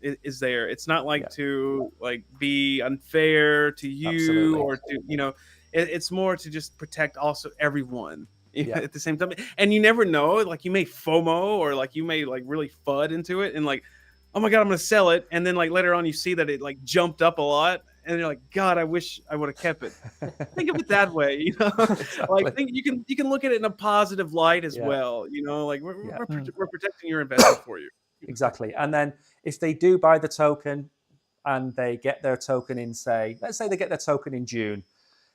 is there. It's not like to like be unfair to you or to it's more to just protect also everyone at the same time. And you never know, like, you may FOMO or like you may like really FUD into it and like, oh my God, I'm gonna sell it, and then like later on you see that it like jumped up a lot, and you're like, God, I wish I would have kept it. Think of it that way, Like, you can look at it in a positive light as well, like we're protecting your investment for you. Exactly. And then if they do buy the token and they get their token in, let's say they get their token in June,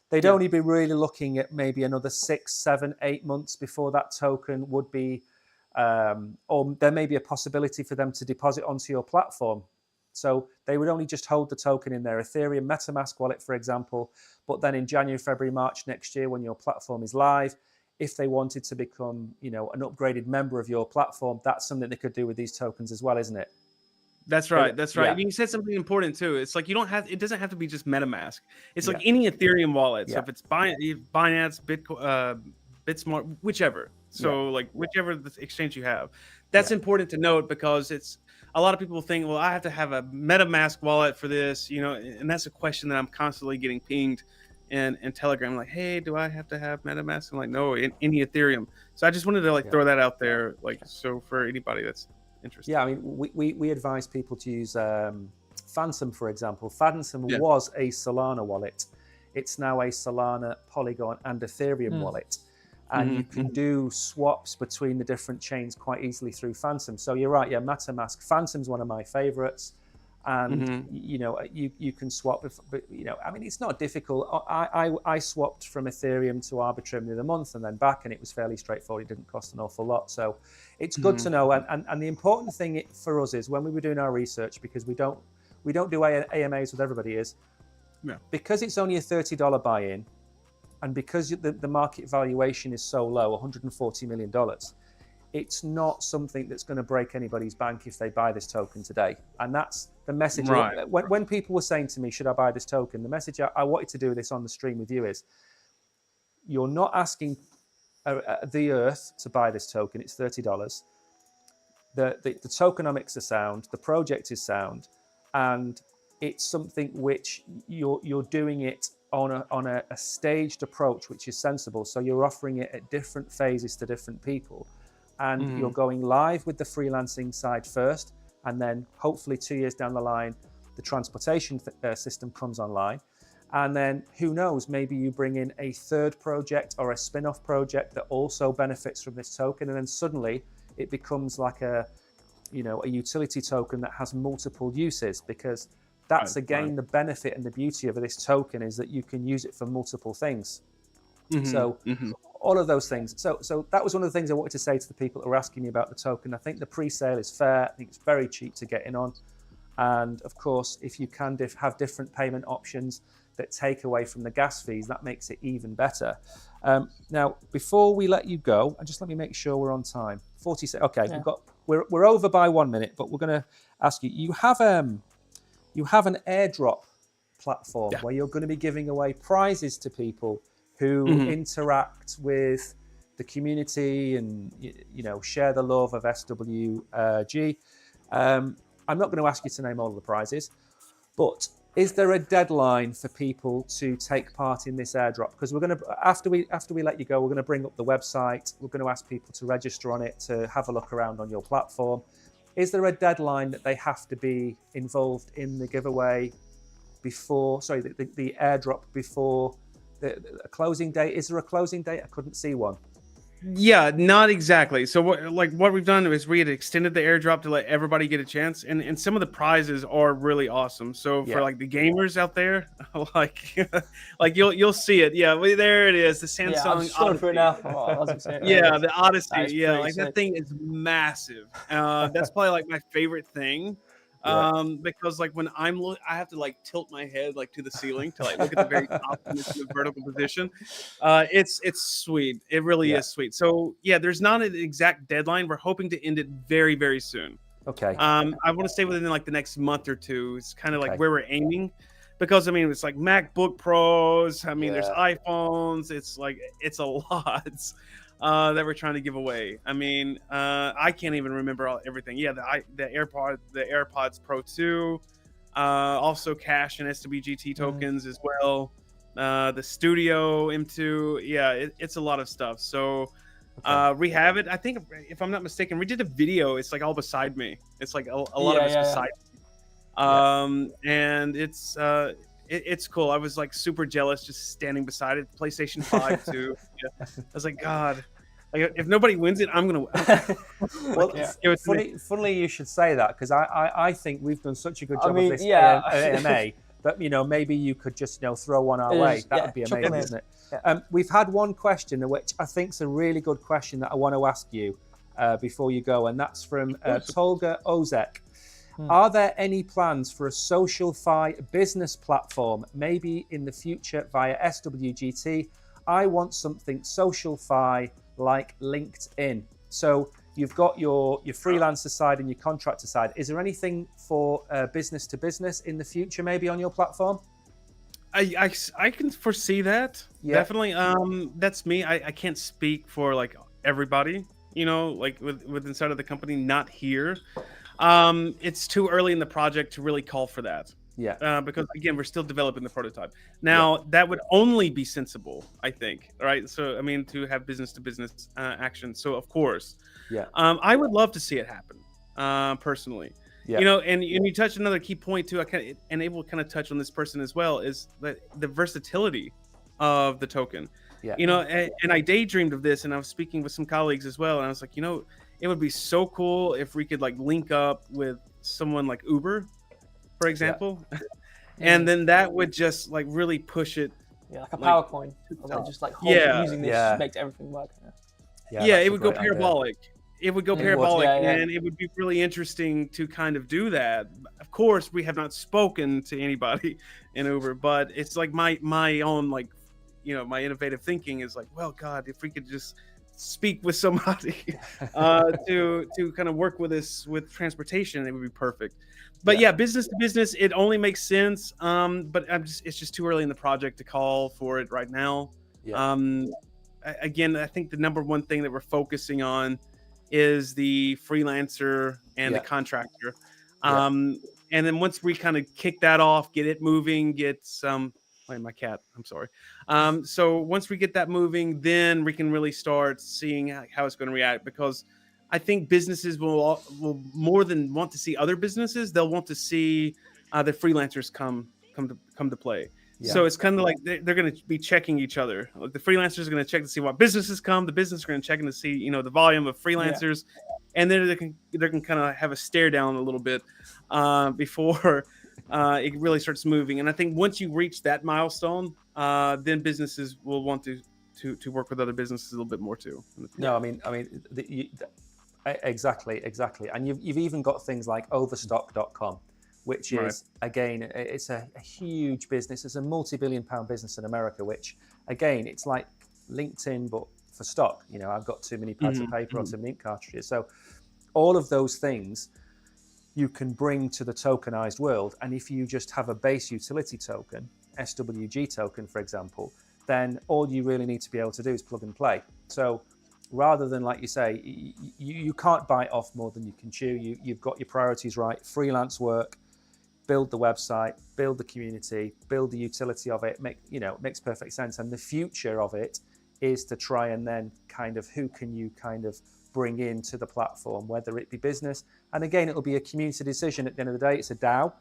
they'd only be really looking at maybe another 6, 7, 8 months before that token would be, or there may be a possibility for them to deposit onto your platform. So they would only just hold the token in their Ethereum MetaMask wallet, for example. But then in January, February, March next year, when your platform is live, if they wanted to become, an upgraded member of your platform, that's something they could do with these tokens as well, isn't it? That's right. That's right. Yeah. You said something important too. It's like it doesn't have to be just MetaMask. It's like any Ethereum wallet. So if it's Binance, Bitcoin, BitSmart, whichever. So like whichever the exchange you have, that's important to note, because it's a lot of people think, well, I have to have a MetaMask wallet for this, and that's a question that I'm constantly getting pinged in Telegram. Like, hey, do I have to have MetaMask? I'm like, no, any Ethereum. So I just wanted to throw that out there, so for anybody that's interesting. Yeah, I mean, we advise people to use Phantom, for example. Phantom was a Solana wallet. It's now a Solana, Polygon, and Ethereum wallet. And you can do swaps between the different chains quite easily through Phantom. So you're right, MetaMask. Phantom's one of my favorites. And, you can swap, I mean, it's not difficult. I swapped from Ethereum to Arbitrum the other month and then back, and it was fairly straightforward. It didn't cost an awful lot. So it's good to know. And the important thing for us is when we were doing our research, because we don't do AMAs with everybody, because it's only a $30 buy-in, and because the market valuation is so low, $140 million, it's not something that's going to break anybody's bank if they buy this token today. And that's the message. Right. When people were saying to me, should I buy this token? The message I wanted to do this on the stream with you is, you're not asking the earth to buy this token. It's $30. The tokenomics are sound. The project is sound. And it's something which you're doing it on a staged approach, which is sensible. So you're offering it at different phases to different people, and you're going live with the freelancing side first, and then hopefully 2 years down the line, the transportation system comes online, and then who knows, maybe you bring in a third project or a spin-off project that also benefits from this token, and then suddenly it becomes like a utility token that has multiple uses, because that's the benefit and the beauty of this token, is that you can use it for multiple things. So all of those things. So that was one of the things I wanted to say to the people that were asking me about the token. I think the pre-sale is fair. I think it's very cheap to get in on. And of course, if you can have different payment options that take away from the gas fees, that makes it even better. Now, before we let you go, and just let me make sure we're on time. 46. Okay, Yeah. we're over by 1 minute, but we're going to ask you. You have an airdrop platform where you're going to be giving away prizes to people who interact with the community and share the love of SWG. I'm not going to ask you to name all of the prizes, but is there a deadline for people to take part in this airdrop? Because we're going to, after we let you go, we're going to bring up the website. We're going to ask people to register on it, to have a look around on your platform. Is there a deadline that they have to be involved in the giveaway before, the airdrop before the closing date? Is there a closing date? I couldn't see one. Yeah, not exactly. So what we've done is we had extended the airdrop to let everybody get a chance, and some of the prizes are really awesome. So for like the gamers out there, like you'll see it. Yeah, there it is. The Samsung. Yeah, I'm just scrolling through it now. Oh, I wasn't saying it. Yeah, the Odyssey. That is Yeah, pretty that thing is massive. That's probably like my favorite thing. Because like when I have to like tilt my head like to the ceiling to like look at the very top in the vertical position. It's sweet. It really is sweet. So yeah, there's not an exact deadline. We're hoping to end it very, very soon. Okay. I want to say within like the next month or two. It's kind of like where we're aiming, because I mean it's like MacBook Pros. I mean there's iPhones. It's a lot. That we're trying to give away. I mean, I can't even remember everything. Yeah, the AirPods Pro 2, also cash and SWGT tokens as well. The Studio M2. Yeah, it's a lot of stuff. So we have it. I think, if I'm not mistaken, we did a video. It's like all beside me. It's like a lot of it's beside me. And it's cool. I was like super jealous just standing beside it. PlayStation 5 too. I was like, God, like, if nobody wins it, I'm gonna win. Well, funny you should say that, because I think we've done such a good job of this AMA that maybe you could just throw one our way. That would be amazing, isn't it? Yeah. We've had one question which I think is a really good question that I want to ask you before you go, and that's from Tolga Ozek. Are there any plans for a social-fi business platform, maybe in the future via SWGT? I want something social-fi like LinkedIn. So you've got your freelancer side and your contractor side. Is there anything for business to business in the future, maybe on your platform? I can foresee that. Definitely. That's me. I can't speak for like everybody, like with inside of the company, not here. It's too early in the project to really call for that. Because again, we're still developing the prototype. Now that would only be sensible, I think. Right. So I mean, to have business to business action. So of course, I would love to see it happen. Personally, and you touched another key point too. I kind of able to kind of touch on this person as well, is that the versatility of the token. And I daydreamed of this, and I was speaking with some colleagues as well, and I was like, it would be so cool if we could like link up with someone like Uber, for example, and then that would just like really push it. Yeah, like a power coin. Just like using this makes everything work. It would go parabolic. It would go parabolic, and it would be really interesting to kind of do that. Of course, we have not spoken to anybody in Uber, but it's like my own like, my innovative thinking is like, well, God, if we could just speak with somebody to kind of work with us with transportation, it would be perfect. But business to business, it only makes sense. But it's just too early in the project to call for it right now. Again, I think the number one thing that we're focusing on is the freelancer and the contractor. And then once we kind of kick that off, get it moving, get some. My cat. I'm sorry. So once we get that moving, then we can really start seeing how it's going to react, because I think businesses will more than want to see other businesses. They'll want to see the freelancers come to play. So it's kind of like they're going to be checking each other. Like the freelancers are going to check to see what businesses come. The business are going to check to see the volume of freelancers, and then they can kind of have a stare down a little bit before. It really starts moving, and I think once you reach that milestone, then businesses will want to work with other businesses a little bit more too. No, exactly, and you've even got things like Overstock.com, which Right. is, again, it's a huge business. It's a multi-billion-pound business in America, which, again, it's like LinkedIn, but for stock. You know, I've got too many pads of paper or too many ink cartridges. So all of those things you can bring to the tokenized world. And if you just have a base utility token, SWG token, for example, then all you really need to be able to do is plug and play. So rather than, like you say, you can't bite off more than you can chew. You've got your priorities right. Freelance work, build the website, build the community, build the utility of it. Makes perfect sense. And the future of it is to try and then kind of who can you kind of bring into the platform, whether it be business. And again, it'll be a community decision. At the end of the day, it's a DAO.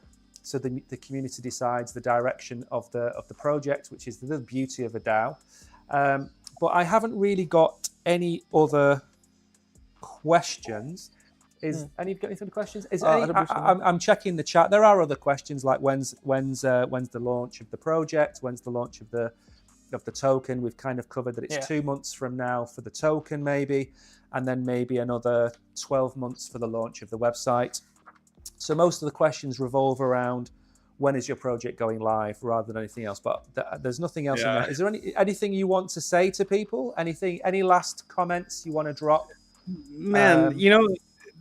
So the community decides the direction of the project, which is the beauty of a DAO. But I haven't really got any other questions. Any got any other questions? I'm checking the chat. There are other questions like when's the launch of the project? When's the launch of the token? We've kind of covered that it's 2 months from now for the token, maybe, and then maybe another 12 months for the launch of the website. So most of the questions revolve around when is your project going live rather than anything else. But there's nothing else in there. Is there anything you want to say to people? Any last comments you want to drop? Man,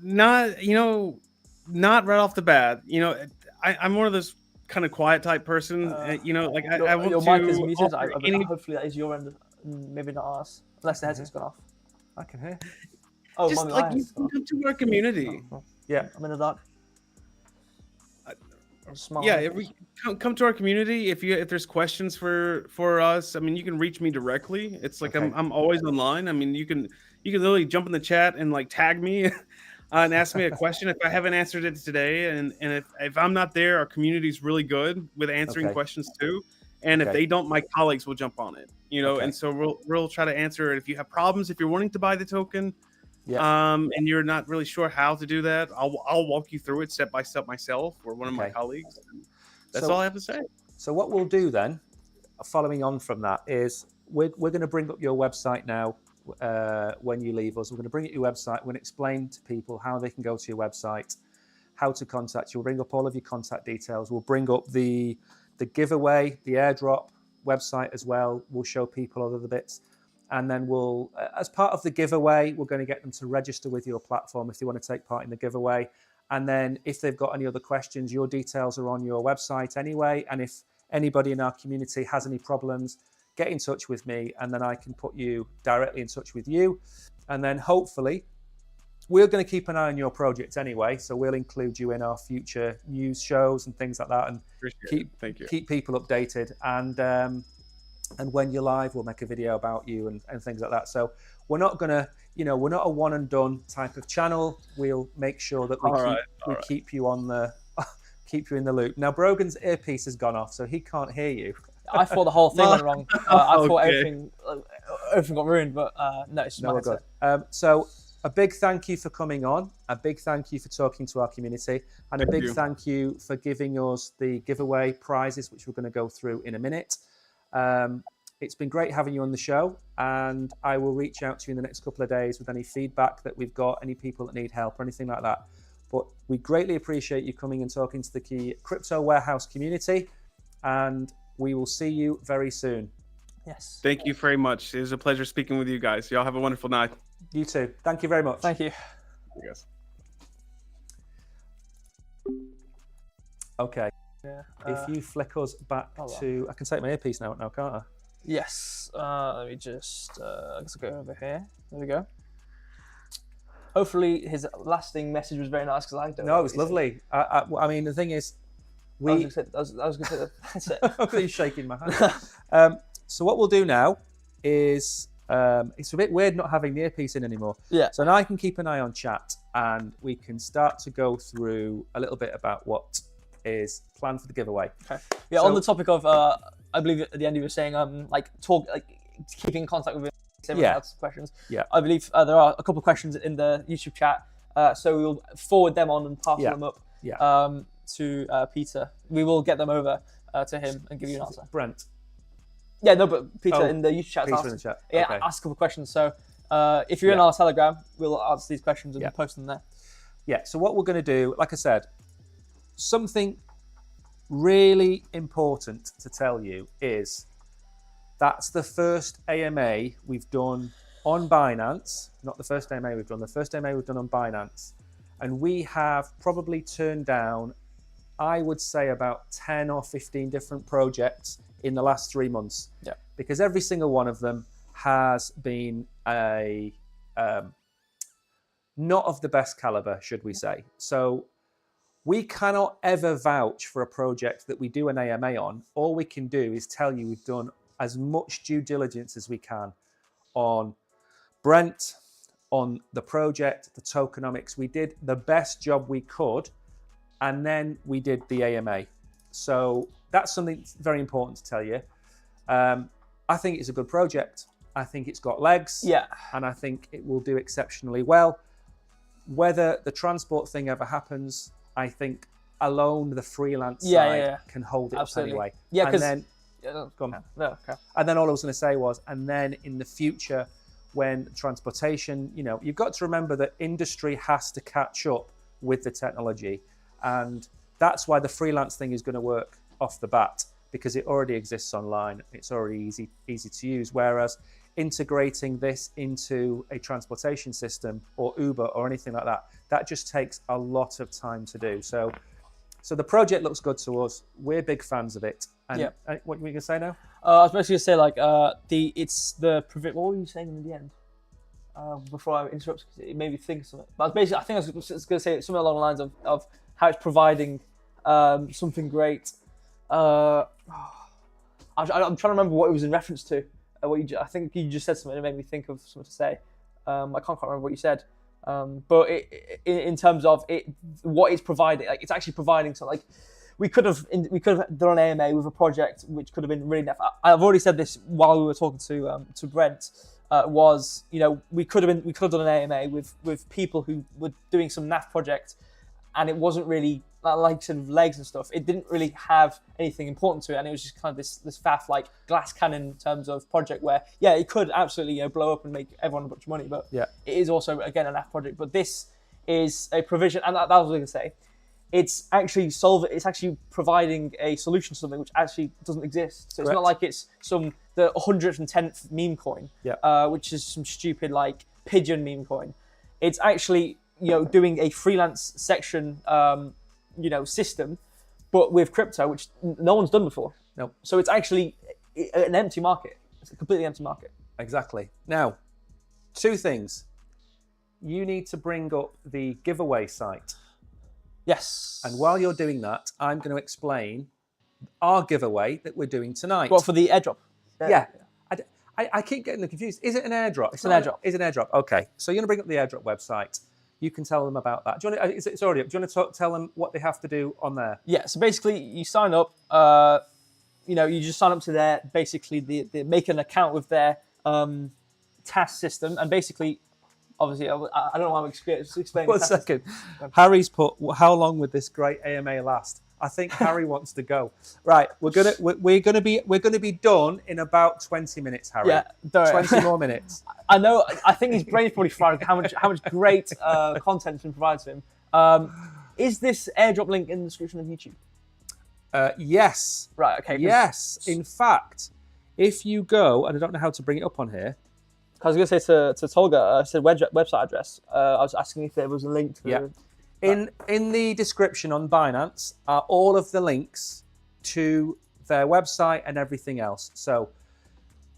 not right off the bat. I'm one of those kind of quiet type person. I want your to. mic is muted. Any... Hopefully that is your end, maybe not ours, unless the headset's gone off. I can hear. Oh, just like you can come to our community. Yeah, I'm in the dark. Come to our community. If there's questions for us, I mean, you can reach me directly. It's like I'm always online. I mean, you can literally jump in the chat and like tag me and ask me a question if I haven't answered it today. And if I'm not there, our community is really good with answering questions too. And if they don't, my colleagues will jump on it. And so we'll try to answer it. If you have problems, if you're wanting to buy the token. And you're not really sure how to do that, I'll walk you through it step by step myself or one of my colleagues. That's all I have to say. So what we'll do then, following on from that, is we're going to bring up your website now when you leave us. We're going to bring up your website. We're going to explain to people how they can go to your website, how to contact you. We'll bring up all of your contact details. We'll bring up the giveaway, the airdrop website as well. We'll show people all of the bits. And then we'll, as part of the giveaway, we're going to get them to register with your platform if they want to take part in the giveaway. And then if they've got any other questions, your details are on your website anyway. And if anybody in our community has any problems, get in touch with me and then I can put you directly in touch with you. And then hopefully, we're going to keep an eye on your project anyway. So we'll include you in our future news shows and things like that and keep people updated. And when you're live, we'll make a video about you and things like that. So we're not going to, we're not a one and done type of channel. We'll make sure that we keep you on keep you in the loop. Now, Brogan's earpiece has gone off, so he can't hear you. I thought the whole thing went wrong. I thought everything got ruined, but no, it's my headset. So a big thank you for coming on. A big thank you for talking to our community. And a big thank you for giving us the giveaway prizes, which we're going to go through in a minute. It's been great having you on the show, and I will reach out to you in the next couple of days with any feedback that we've got, any people that need help or anything like that. But we greatly appreciate you coming and talking to the key crypto warehouse community, and we will see you very soon. Yes. Thank you very much. It was a pleasure speaking with you guys. Y'all have a wonderful night. You too. Thank you very much. Thank you. Yes. Okay. Yeah, if you flick us back to, I can take my earpiece now, can't I? Yes. Let me just, let's go over here. There we go. Hopefully his lasting message was very nice because I don't know. No, it was lovely. I mean, the thing is, I was going to say that's it. He's shaking my hand. So what we'll do now is, it's a bit weird not having the earpiece in anymore. Yeah. So now I can keep an eye on chat and we can start to go through a little bit about what is planned for the giveaway. Okay. Yeah, so, on the topic of, I believe at the end you were saying, keeping in contact with questions. Yeah. I believe there are a couple of questions in the YouTube chat, so we'll forward them on and pass them up to Peter. We will get them over to him and give you an answer. Brent. Yeah, no, but Peter in the YouTube chat. Peter in the chat. Yeah, ask a couple of questions. So if you're in our Telegram, we'll answer these questions and post them there. Yeah, so what we're going to do, like I said, something really important to tell you is that's the first AMA we've done on Binance, not the first AMA we've done, the first AMA we've done on Binance. And we have probably turned down, I would say, about 10 or 15 different projects in the last 3 months. Yeah. Because every single one of them has been a not of the best caliber, should we say. So we cannot ever vouch for a project that we do an AMA on. All we can do is tell you we've done as much due diligence as we can on Brent, on the project, the tokenomics. We did the best job we could, and then we did the AMA. So that's something very important to tell you. I think it's a good project. I think it's got legs. Yeah. And I think it will do exceptionally well. Whether the transport thing ever happens, I think alone the freelance side can hold it Absolutely. up anyway. Yeah, because... Go on. No, okay. And then all I was going to say was, and then in the future, when transportation, you've got to remember that industry has to catch up with the technology. And that's why the freelance thing is going to work off the bat, because it already exists online. It's already easy to use. Whereas integrating this into a transportation system or Uber or anything like that, that just takes a lot of time to do. So the project looks good to us. We're big fans of it. And what were you going to say now? I was basically going to say, what were you saying in the end? Before I interrupt, because it made me think of something. But basically, I think I was going to say something along the lines of how it's providing something great. I'm trying to remember what it was in reference to. I think you just said something that made me think of something to say. I can't remember what you said. But in terms of what it's providing, like it's actually providing something. Like we could have done an AMA with a project which could have been really enough. I've already said this while we were talking to Brent. We could have done an AMA with people who were doing some NAF project, and it wasn't really like sort of legs and stuff. It didn't really have anything important to it, and it was just kind of this faff like glass cannon in terms of project where it could absolutely blow up and make everyone a bunch of money, but it is also again an app project. But this is a provision, and that was what I was going to say. It's actually providing a solution to something which actually doesn't exist. So it's not like it's the 110th meme coin, which is some stupid like pigeon meme coin. It's actually doing a freelance section system, but with crypto, which no one's done before. No. So it's actually an empty market. It's a completely empty market. Exactly. Now, 2 things. You need to bring up the giveaway site. Yes. And while you're doing that, I'm going to explain our giveaway that we're doing tonight. What, for the airdrop? Yeah. I keep getting them confused. Is it an airdrop? It's an airdrop. Is it an airdrop? Okay. So you're going to bring up the airdrop website. You can tell them about that. Do you want to, it's already up. Do you want to tell them what they have to do on there? Yeah. So basically, you sign up. You just sign up to their basically they make an account with their task system, and basically, obviously, I don't know why I'm explaining. 1 second. Harry's put, how long would this great AMA last? I think Harry wants to go. Right, we're gonna be done in about 20 minutes, Harry. Yeah, 20 more minutes. I know. I think his brain's probably fried how much great content's been provided to him. Is this airdrop link in the description of YouTube? Yes. Right. Okay. Yes. In fact, if you go, and I don't know how to bring it up on here. I was going to say to Tolga, I said website address. I was asking if there was a link to. In the description on Binance are all of the links to their website and everything else. So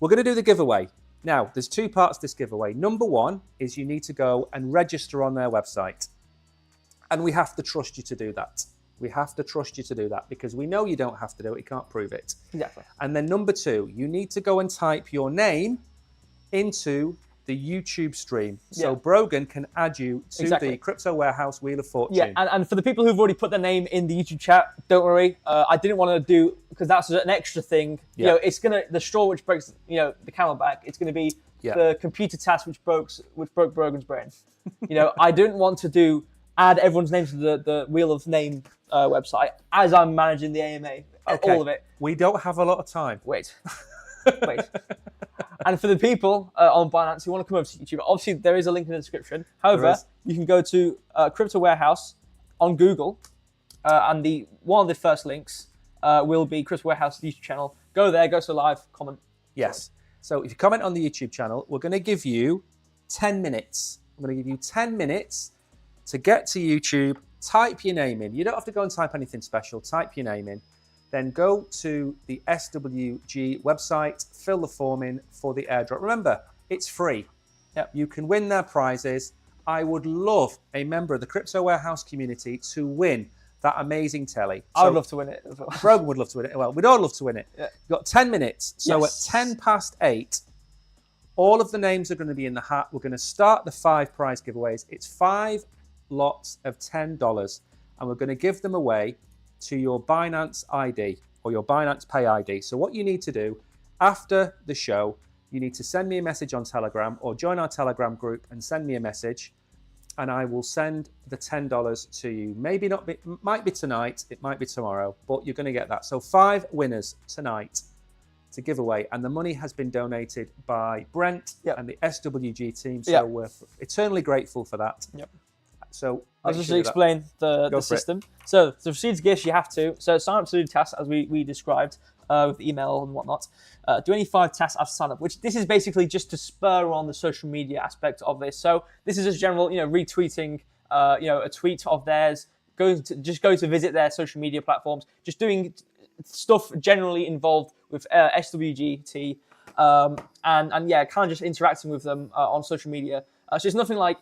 we're going to do the giveaway. Now, there's 2 parts to this giveaway. Number 1 is you need to go and register on their website. And we have to trust you to do that. We have to trust you to do that because we know you don't have to do it. You can't prove it. Exactly. And then number 2, you need to go and type your name into the YouTube stream. So Brogan can add you to the Crypto Warehouse Wheel of Fortune. Yeah, and for the people who've already put their name in the YouTube chat, don't worry. I didn't want to do, because that's an extra thing. It's going to, the straw which breaks, the camel back, it's going to be the computer task which broke Brogan's brain. I didn't want to add everyone's name to the Wheel of Name website as I'm managing the AMA, all of it. We don't have a lot of time. Wait. And for the people on Binance who want to come over to YouTube, obviously there is a link in the description. However, you can go to Crypto Warehouse on Google, and one of the first links will be Chris Warehouse YouTube channel. Go there, go to live, comment. Yes. So if you comment on the YouTube channel, we're going to give you 10 minutes. I'm going to give you 10 minutes to get to YouTube, type your name in. You don't have to go and type anything special. Type your name in. Then go to the SWG website, fill the form in for the airdrop. Remember, it's free. Yep. You can win their prizes. I would love a member of the Crypto Warehouse community to win that amazing telly. I would love to win it as well. Brogan would love to win it. Well, we'd all love to win it. Yeah. You've got 10 minutes. So Yes. at 10 past 8, all of the names are going to be in the hat. We're going to start the 5 prize giveaways. It's 5 lots of $10, and we're going to give them away to your Binance ID or your Binance Pay ID. So what you need to do after the show, you need to send me a message on Telegram or join our Telegram group and send me a message, and I will send the $10 to you. Maybe not, might be tonight, it might be tomorrow, but you're going to get that. So 5 winners tonight to give away, and the money has been donated by Brent and the SWG team. So we're eternally grateful for that. Yep. So I'll just explain the system. So to receive gifts, you have to sign up to do the tasks as we described with email and whatnot. Do any 5 tasks after sign up, which this is basically just to spur on the social media aspect of this. So this is just general, retweeting, a tweet of theirs, go to visit their social media platforms, just doing stuff generally involved with SWGT, and kind of just interacting with them on social media. So it's nothing like,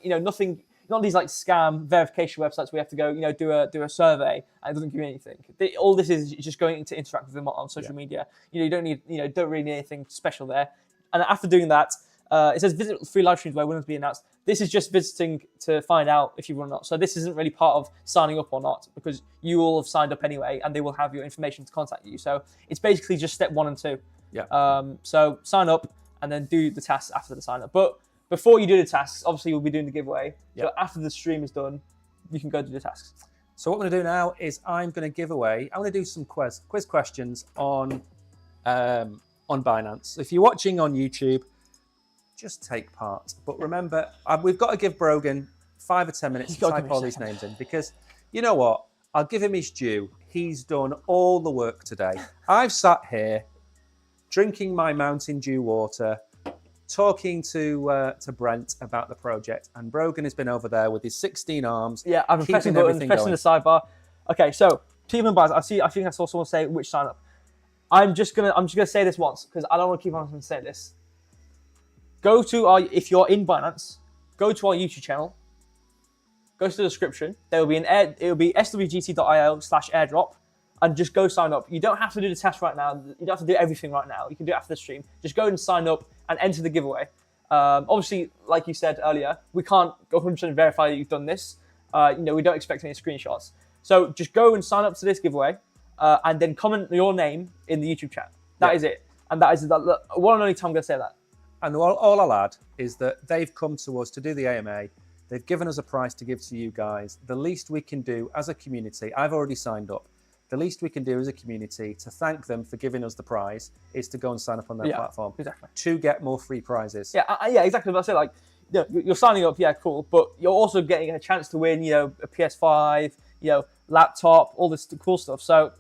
not these like scam verification websites where you have to go, do a survey and it doesn't give you anything. All this is just going to interact with them on social media. You don't really need anything special there. And after doing that, it says visit free live streams where winners be announced. This is just visiting to find out if you won or not. So this isn't really part of signing up or not, because you all have signed up anyway and they will have your information to contact you. So it's basically just step 1 and 2. Yeah. So sign up and then do the tasks after the sign up. But before you do the tasks, obviously you'll be doing the giveaway. So after the stream is done, you can go do the tasks. So what I'm going to do now is I'm going to do some quiz questions on Binance. If you're watching on YouTube, just take part. But remember, we've got to give Brogan 5 or 10 minutes to type all these names in, because you know what? I'll give him his due. He's done all the work today. I've sat here drinking my Mountain Dew water, talking to Brent about the project, and Brogan has been over there with his 16 arms. Yeah, I've been pressing buttons, pressing the sidebar. Okay, so people and buyers, I think I saw someone say which sign up. I'm just gonna say this once because I don't want to keep on saying this. If you're in Binance, go to our YouTube channel. Go to the description. There will be it will be swgt.io/airdrop, and just go sign up. You don't have to do the test right now. You don't have to do everything right now. You can do it after the stream. Just go and sign up and enter the giveaway. Obviously, like you said earlier, we can't 100% verify that you've done this. We don't expect any screenshots. So just go and sign up to this giveaway, and then comment your name in the YouTube chat. That is it. And that is the one and only time I'm going to say that. And all I'll add is that they've come to us to do the AMA. They've given us a prize to give to you guys. The least we can do as a community, I've already signed up. The least we can do as a community to thank them for giving us the prize is to go and sign up on their platform to get more free prizes. Yeah, exactly. But I say, like, you're signing up, cool, but you're also getting a chance to win, a PS5, laptop, all this cool stuff. So,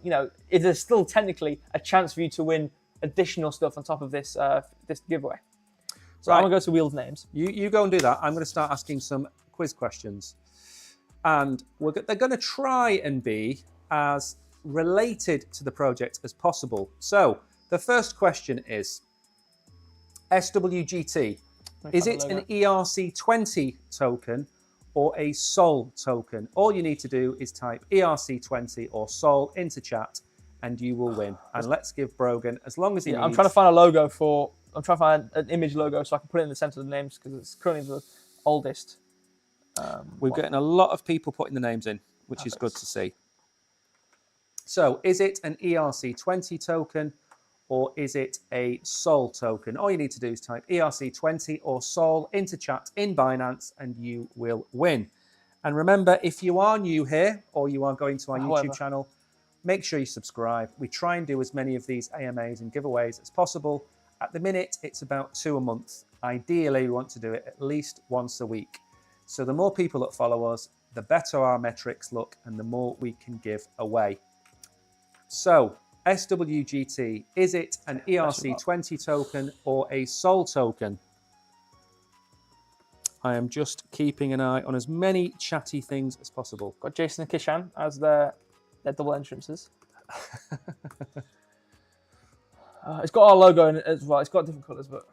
it is still technically a chance for you to win additional stuff on top of this this giveaway. So I'm gonna go to Wheels names. You go and do that. I'm going to start asking some quiz questions, and they're going to try and be as related to the project as possible. So the first question is SWGT. Is it an ERC20 token or a SOL token? All you need to do is type ERC20 or SOL into chat, and you will win. And let's give Brogan as long as he needs. I'm trying to find a logo I'm trying to find an image logo so I can put it in the center of the names because it's currently the oldest. We're getting a lot of people putting the names in, which is good to see. So is it an ERC20 token or is it a SOL token? All you need to do is type ERC20 or SOL into chat in Binance and you will win. And remember, if you are new here or you are going to our YouTube channel, make sure you subscribe. We try and do as many of these AMAs and giveaways as possible. At the minute, it's about 2 a month. Ideally, we want to do it at least once a week. So the more people that follow us, the better our metrics look and the more we can give away. So, SWGT, is it an ERC20 token or a SOL token? I am just keeping an eye on as many chatty things as possible. Got Jason and Kishan as their double entrances. It's got our logo in it as well. It's got different colours, but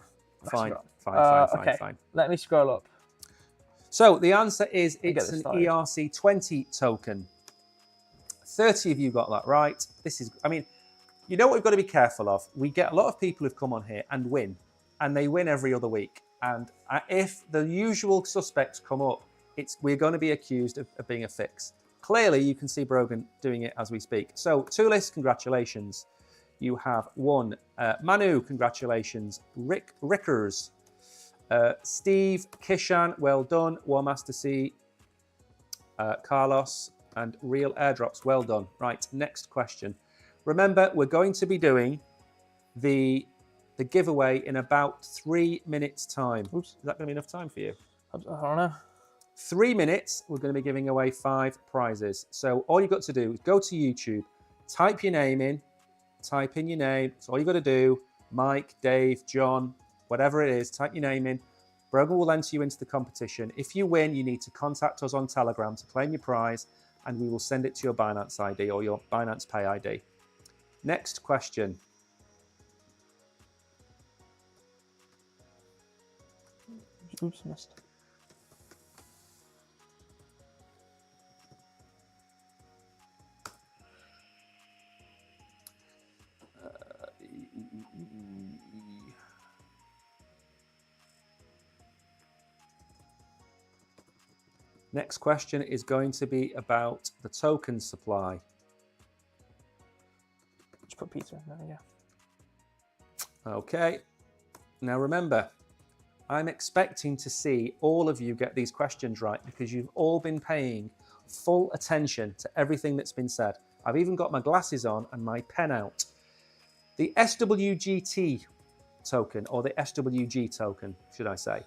Fine. Let me scroll up. So the answer is it's an ERC20 token. 30 of you got that right. This is, I mean, you know what we've got to be careful of? We get a lot of people who've come on here and win, and they win every other week. And if the usual suspects come up, we're going to be accused of being a fix. Clearly, you can see Brogan doing it as we speak. So, Tulis, congratulations. You have won. Manu, congratulations. Rickers. Steve, Kishan, well done. Warmaster C, Carlos, and Real Airdrops, well done. Right, next question. Remember, we're going to be doing the giveaway in about 3 minutes' time. Oops, is that going to be enough time for you? I don't know. 3 minutes, we're going to be giving away 5 prizes. So all you've got to do is go to YouTube, type your name in, type in your name. That's all you've got to do. Mike, Dave, John, whatever it is, type your name in. Brogan will enter you into the competition. If you win, you need to contact us on Telegram to claim your prize, and we will send it to your Binance ID or your Binance Pay ID. Next question. Oops, missed. Next question is going to be about the token supply. Just put Peter in there, yeah. Okay. Now remember, I'm expecting to see all of you get these questions right because you've all been paying full attention to everything that's been said. I've even got my glasses on and my pen out. The SWGT token, or the SWG token, should I say,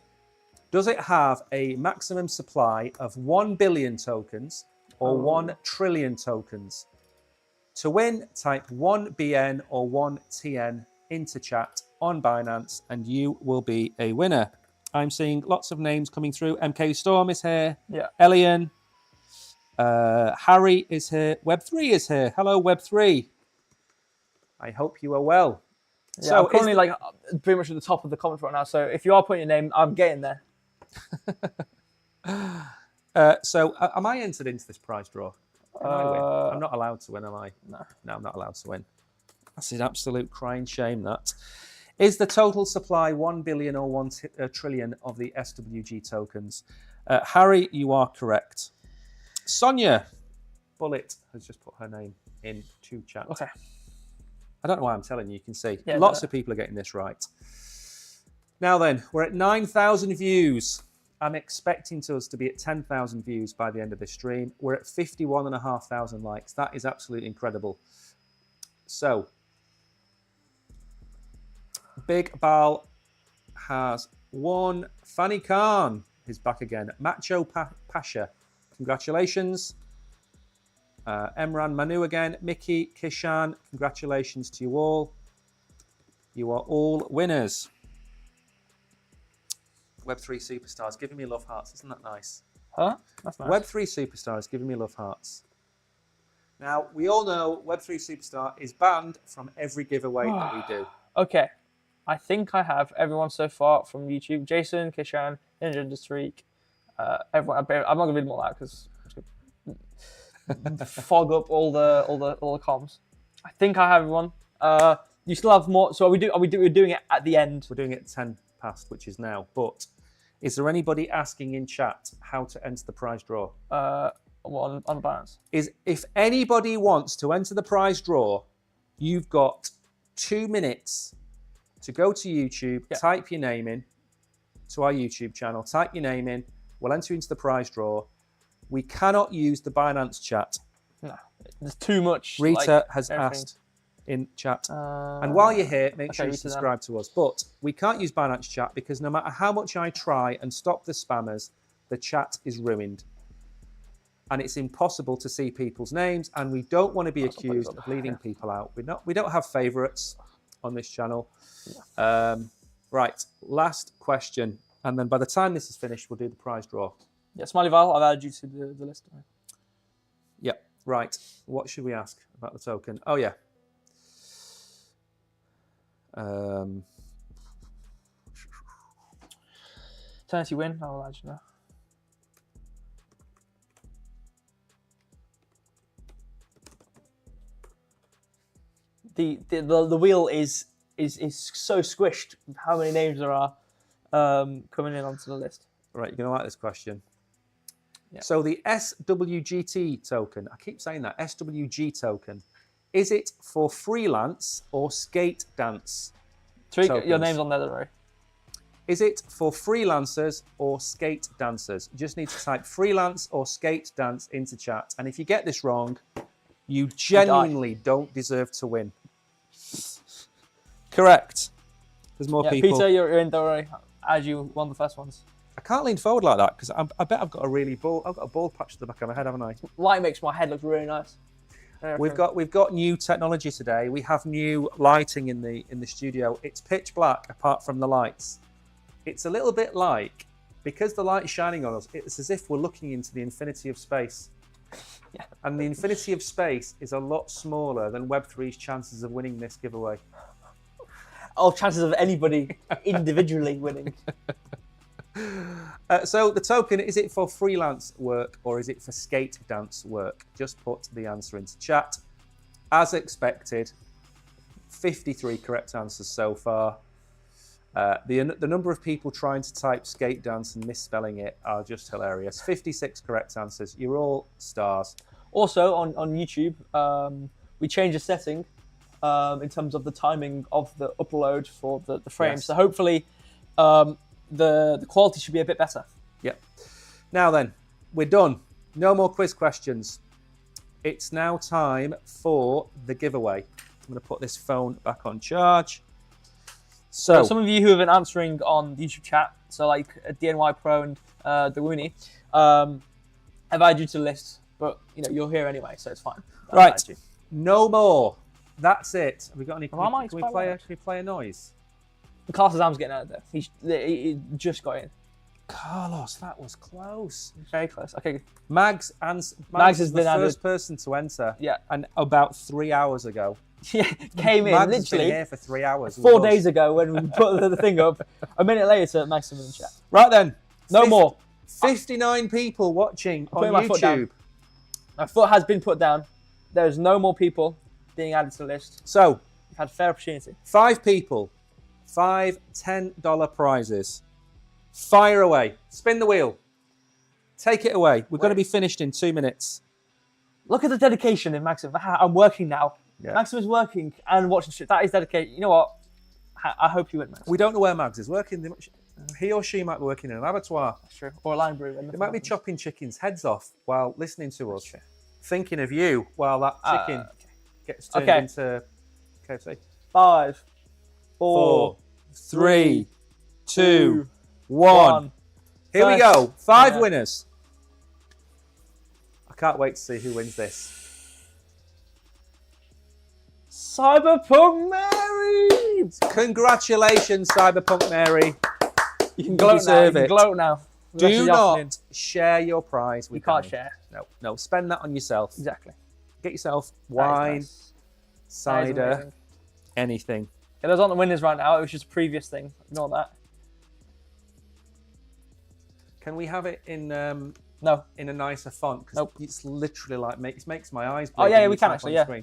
does it have a maximum supply of 1 billion tokens or 1 trillion tokens? To win, type 1BN or 1TN into chat on Binance and you will be a winner. I'm seeing lots of names coming through. MK Storm is here. Yeah. Elian. Harry is here. Web3 is here. Hello, Web3. I hope you are well. Yeah, so I'm currently like pretty much at the top of the comments right now. So if you are putting your name, I'm getting there. So am I entered into this prize draw? Can I win? I'm not allowed to win, am I? No, I'm not allowed to win. That's an absolute crying shame, that. Is the total supply 1 billion or 1 trillion of the SWG tokens? Harry, you are correct. Sonia Bullet has just put her name into chat. Okay. I don't know why I'm telling you. You can see Yeah, lots of people are getting this right. Now then, we're at 9,000 views. I'm expecting us to be at 10,000 views by the end of this stream. We're at 51,500 likes. That is absolutely incredible. So, Big Bal has won. Fanny Khan is back again. Macho Pasha, congratulations. Emran Manu again. Mickey, Kishan, congratulations to you all. You are all winners. Web3 Superstars giving me love hearts. Isn't that nice? Huh? That's nice. Web3 Superstars giving me love hearts. Now, we all know Web3 Superstar is banned from every giveaway that we do. Okay. I think I have everyone so far from YouTube. Jason, Kishan, Ninja the Streak, everyone. I'm not going to read them all out because fog up all the comms. I think I have everyone. You still have more. So we're doing it at the end. We're doing it 10 past, which is now. But is there anybody asking in chat how to enter the prize draw? On Binance. If anybody wants to enter the prize draw, you've got 2 minutes to go to YouTube, type your name in to our YouTube channel, type your name in, we'll enter you into the prize draw. We cannot use the Binance chat. No, there's too much. Rita has asked in chat. And while you're here, make sure you subscribe to us. But we can't use Binance chat because no matter how much I try and stop the spammers, the chat is ruined. and it's impossible to see people's names, and we don't want to be accused of leaving people out. We don't have favourites on this channel. Right, last question, and then by the time this is finished, we'll do the prize draw. Yeah, Smiley Val, I've added you to the list. Yep. Right. What should we ask about the token? Oh yeah. Eternity win, I'll add you now. The wheel is so squished with how many names there are coming in onto the list. Right, you're gonna like this question. Yeah. So the SWGT token, I keep saying that, SWG token, is it for freelance or skate dance? Tariq, your name's on there, right? Is it for freelancers or skate dancers? You just need to type freelance or skate dance into chat. And if you get this wrong, you genuinely don't deserve to win. Correct. There's more people. Peter, you're in, don't worry. As you one of the first ones. I can't lean forward like that because I bet I've got a bald patch to the back of my head, haven't I? Light makes my head look really nice. We've got new technology today. We have new lighting in the studio. It's pitch black apart from the lights. It's a little bit like, because the light is shining on us, it's as if we're looking into the infinity of space. Yeah. And the infinity of space is a lot smaller than Web3's chances of winning this giveaway. Oh, chances of anybody individually winning. So the token, is it for freelance work or is it for skate dance work? Just put the answer into chat. As expected, 53 correct answers so far. The number of people trying to type skate dance and misspelling it are just hilarious. 56 correct answers. You're all stars. Also on YouTube, we changed a setting in terms of the timing of the upload for the frame. Yes. So hopefully the quality should be a bit better. Yep. Now then, we're done. No more quiz questions. It's now time for the giveaway. I'm going to put this phone back on charge. So some of you who have been answering on the YouTube chat, so like DNY Pro and the Woony, I've added you to the list, but you're here anyway, so it's fine. Right. No more. That's it. Have we got any? Can we play a noise? Carlos Zam's getting out of there. He just got in. Carlos, that was close. Very close. Okay. Mags has been the first person to enter. Yeah. And about 3 hours ago. Yeah, came in Mags literally has been here for 3 hours. 4 days ago when we put the thing up. A minute later, Mags in the chat. Right then. No more. 59 people watching on my foot down. YouTube. My foot has been put down. There's no more people being added to the list. So, you've had fair opportunity. 5 people. 5 $10 prizes. Fire away. Spin the wheel. Take it away. We're going to be finished in 2 minutes. Look at the dedication in Maxim. I'm working now. Yeah. Maxim is working and watching shit. That is dedication. You know what? I hope you win, Maxim. We don't know where Mags is working. He or she might be working in an abattoir. That's true. Or a line brew. They might be chopping chickens' heads off while listening to us. Thinking of you while that chicken gets turned into KFC. 5, 4, 3, 2, 1. Here we go. 5 winners. I can't wait to see who wins this. Cyberpunk Mary! Congratulations, Cyberpunk Mary. You can gloat now. You can gloat now. Do not share your prize with You can't share. No. Spend that on yourself. Exactly. Get yourself wine, cider, anything. Yeah, those aren't the winners right now. It was just a previous thing. Ignore that. Can we have it in no in a nicer font? Because it's literally like makes my eyes. Oh yeah, we can actually. Yeah.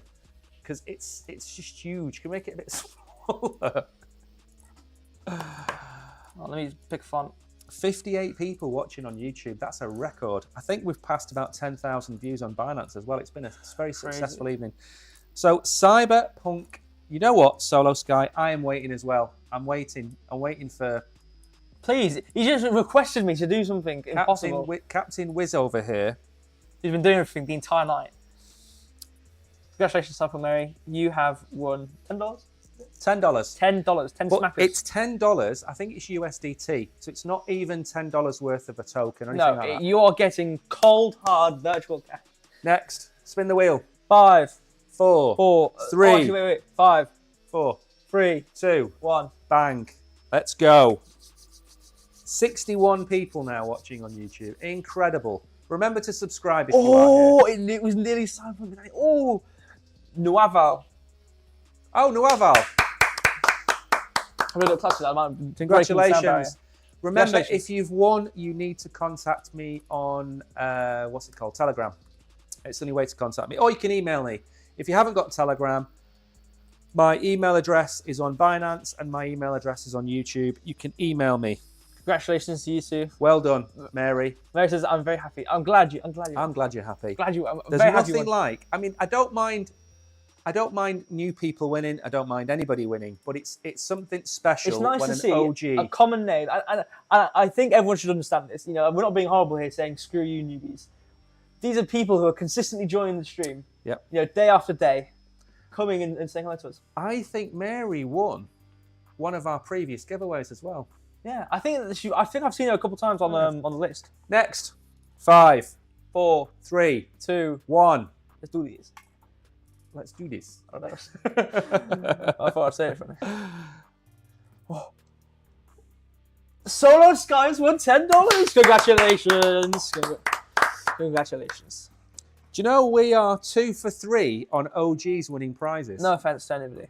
Because it's just huge. Can we make it a bit smaller? Well, let me pick font. 58 people watching on YouTube. That's a record. I think we've passed about 10,000 views on Binance as well. It's been a very successful evening. So Cyberpunk, you know what, Solo Sky? I am waiting as well. I'm waiting for... Please, he just requested me to do something impossible. Captain Wiz over here. He's been doing everything the entire night. Congratulations, Cyberpunk Mary. You have won $10. $10. $10. 10 But smackers. it's $10. I think it's USDT, so it's not even $10 worth of a token or anything No, like that. you are getting cold, hard virtual cash. Next, spin the wheel. 5, 4, 4, 3, oh, actually, wait. 5, 4, 3, 2, 1. bang. Let's go. 61 people now watching on YouTube. Incredible. Remember to subscribe if you are here. It was nearly signed for me. Oh, Nuaval. Oh, Nuaval. I'm going to clap to that. Man. Congratulations. Remember, Congratulations. if you've won, you need to contact me on, what's it called? Telegram. It's the only way to contact me. Or you can email me. If you haven't got Telegram, my email address is on Binance and my email address is on YouTube. You can email me. Congratulations to you two. Well done, Mary. Mary says, I'm very happy. I'm glad you're I'm glad you're happy. I'm There's very happy. nothing like, I mean, I don't mind new people winning. I don't mind anybody winning, but it's something special It's nice when to an see OG. a common name. I think everyone should understand this. You know, we're not being horrible here saying screw you newbies. These are people who are consistently joining the stream. Yep. You know, day after day, coming and saying hello to us. I think Mary won one of our previous giveaways as well. Yeah, I think I've seen her a couple of times on the list. Next, 5, 4, 3, 2, 1. let's do these. Let's do this. I don't know. I thought I'd say it for me. Oh. Solo Skies won $10. Congratulations. Congratulations. Do you know we are 2 for 3 on OGs winning prizes? No offense to anybody.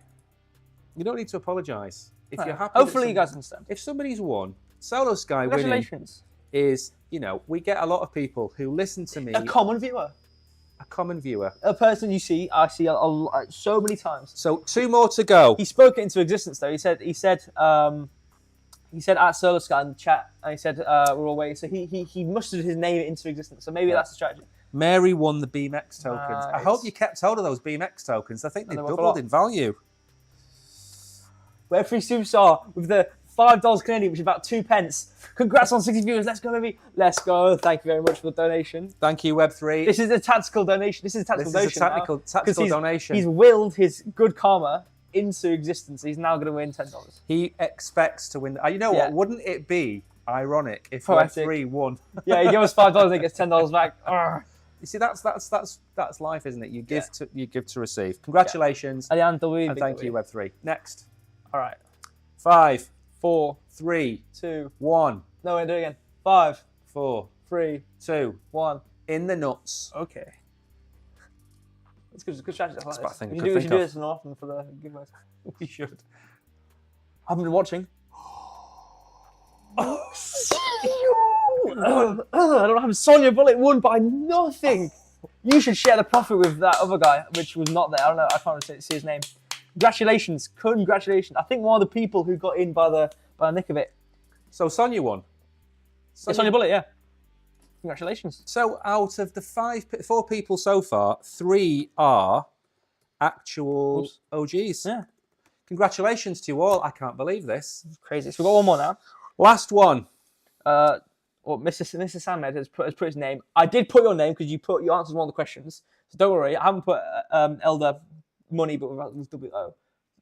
You don't need to apologise. If No. you're happy. Hopefully you guys understand. If somebody's won, Solo Sky winning Congratulations. is, you know, we get a lot of people who listen to me. A common viewer. A common viewer. A person I see so many times. So 2 more to go. He spoke it into existence though. He said at Solo Sky in the chat, and he said we're all waiting. So he mustered his name into existence. So maybe that's the strategy. Mary won the BeamX tokens. I hope Nice. you kept hold of those BeamX tokens. I think they've they're worth a doubled lot. in value. We're free superstar with the $5 Canadian, which is about 2 pence. Congrats on 60 viewers. Let's go, baby. Let's go. Thank you very much for the donation. Thank you, Web3. This is a tactical donation. This is a tactical This is a donation. tactical donation. He's willed his good karma into existence. He's now going to win $10. He expects to win. You know Yeah. what? Wouldn't it be ironic if Poetic. Web3 won? Yeah, he gave us $5 and he gets $10 back. Arrgh. You see, that's life, isn't it? You give to receive. Congratulations, And thank you, Web3. Next, All right. 5, 4, 3, 2. 1, No, wait, do it again. 5, 4, 3, 2, 1. in the nuts. Okay. That's good. It's a good strategy. I like That's what I this. think We I should could do think of. this more often for the giveaways. We should. I haven't been watching. I don't have Sonya Bullet won by nothing. You should share the profit with that other guy, which was not there. I don't know. I can't see his name. Congratulations. I think one of the people who got in by the nick of it. So Sonya won. Sonya Bullet, yeah. Congratulations. So out of the 4 people so far, 3 are actual OGs. Yeah. Congratulations to you all. I can't believe this. It's crazy. So we've got one more now. Last one. Mr. Sandmed has put his name. I did put your name because you answered one of the questions. So don't worry. I haven't put Elder Money, but with WO.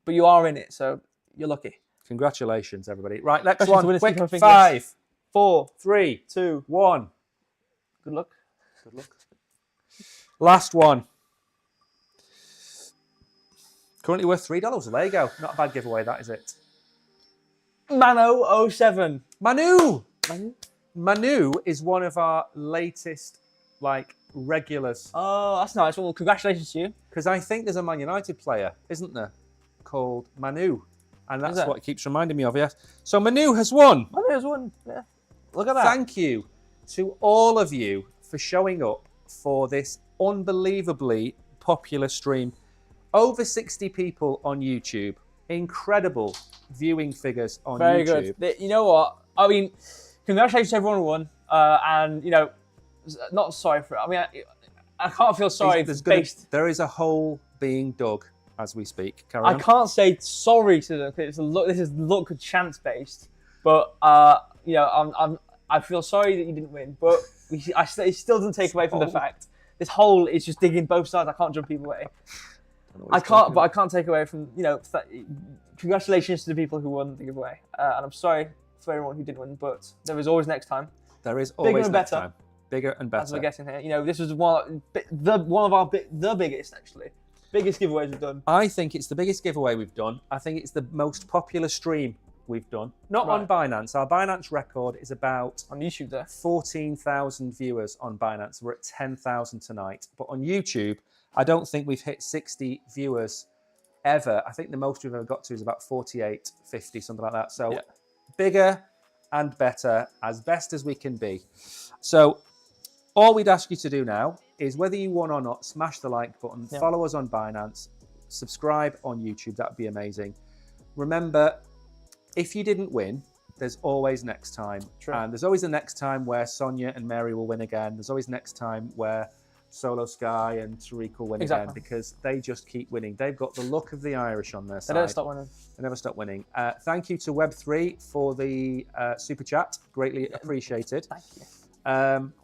But you are in it, so you're lucky. Congratulations, everybody. Right, next Questions to one. win a Quick. stick of fingers. 5, 4, 3, 2. 1. Good luck. Good luck. Last one. Currently worth $3. There you go. Not a bad giveaway, that is it. Mano07. Manu is one of our latest, regulars. Oh, that's nice. Well, congratulations to you. Because I think there's a Man United player, isn't there, called Manu. And that's that? what it keeps reminding me of, yes. So Manu has won. Mano's won. Yeah. Look at that. Thank you to all of you for showing up for this unbelievably popular stream. Over 60 people on YouTube. Incredible viewing figures on Very YouTube. good. You know what? I mean, congratulations to everyone who won. And, you know, not sorry for it. I mean, I can't feel sorry There is a hole being dug as we speak. Carry on. I can't say sorry to them because this is luck chance based. But, you know, I feel sorry that you didn't win. But it still doesn't take away from the fact this hole is just digging both sides. I can't jump either way. I can't take away from, congratulations to the people who won the giveaway. And I'm sorry for everyone who didn't win, but there is always next time. There is always next time. Bigger and better. As we're getting here. This was one of our biggest, actually. Biggest giveaways we've done. I think it's the biggest giveaway we've done. I think it's the most popular stream we've done. Not on Binance. Our Binance record is about on YouTube there. 14,000 viewers on Binance. We're at 10,000 tonight. But on YouTube, I don't think we've hit 60 viewers ever. I think the most we've ever got to is about 48, 50, something like that. So bigger and better, as best as we can be. So all we'd ask you to do now is, whether you won or not, smash the like button, follow us on Binance, subscribe on YouTube. That would be amazing. Remember, if you didn't win, there's always next time. True. And there's always the next time where Sonia and Mary will win again. There's always next time where Solo Sky and Tariq will win again, because they just keep winning. They've got the luck of the Irish on their side. They don't stop winning. They never stop winning. Thank you to Web3 for the super chat. Greatly appreciated. Thank you.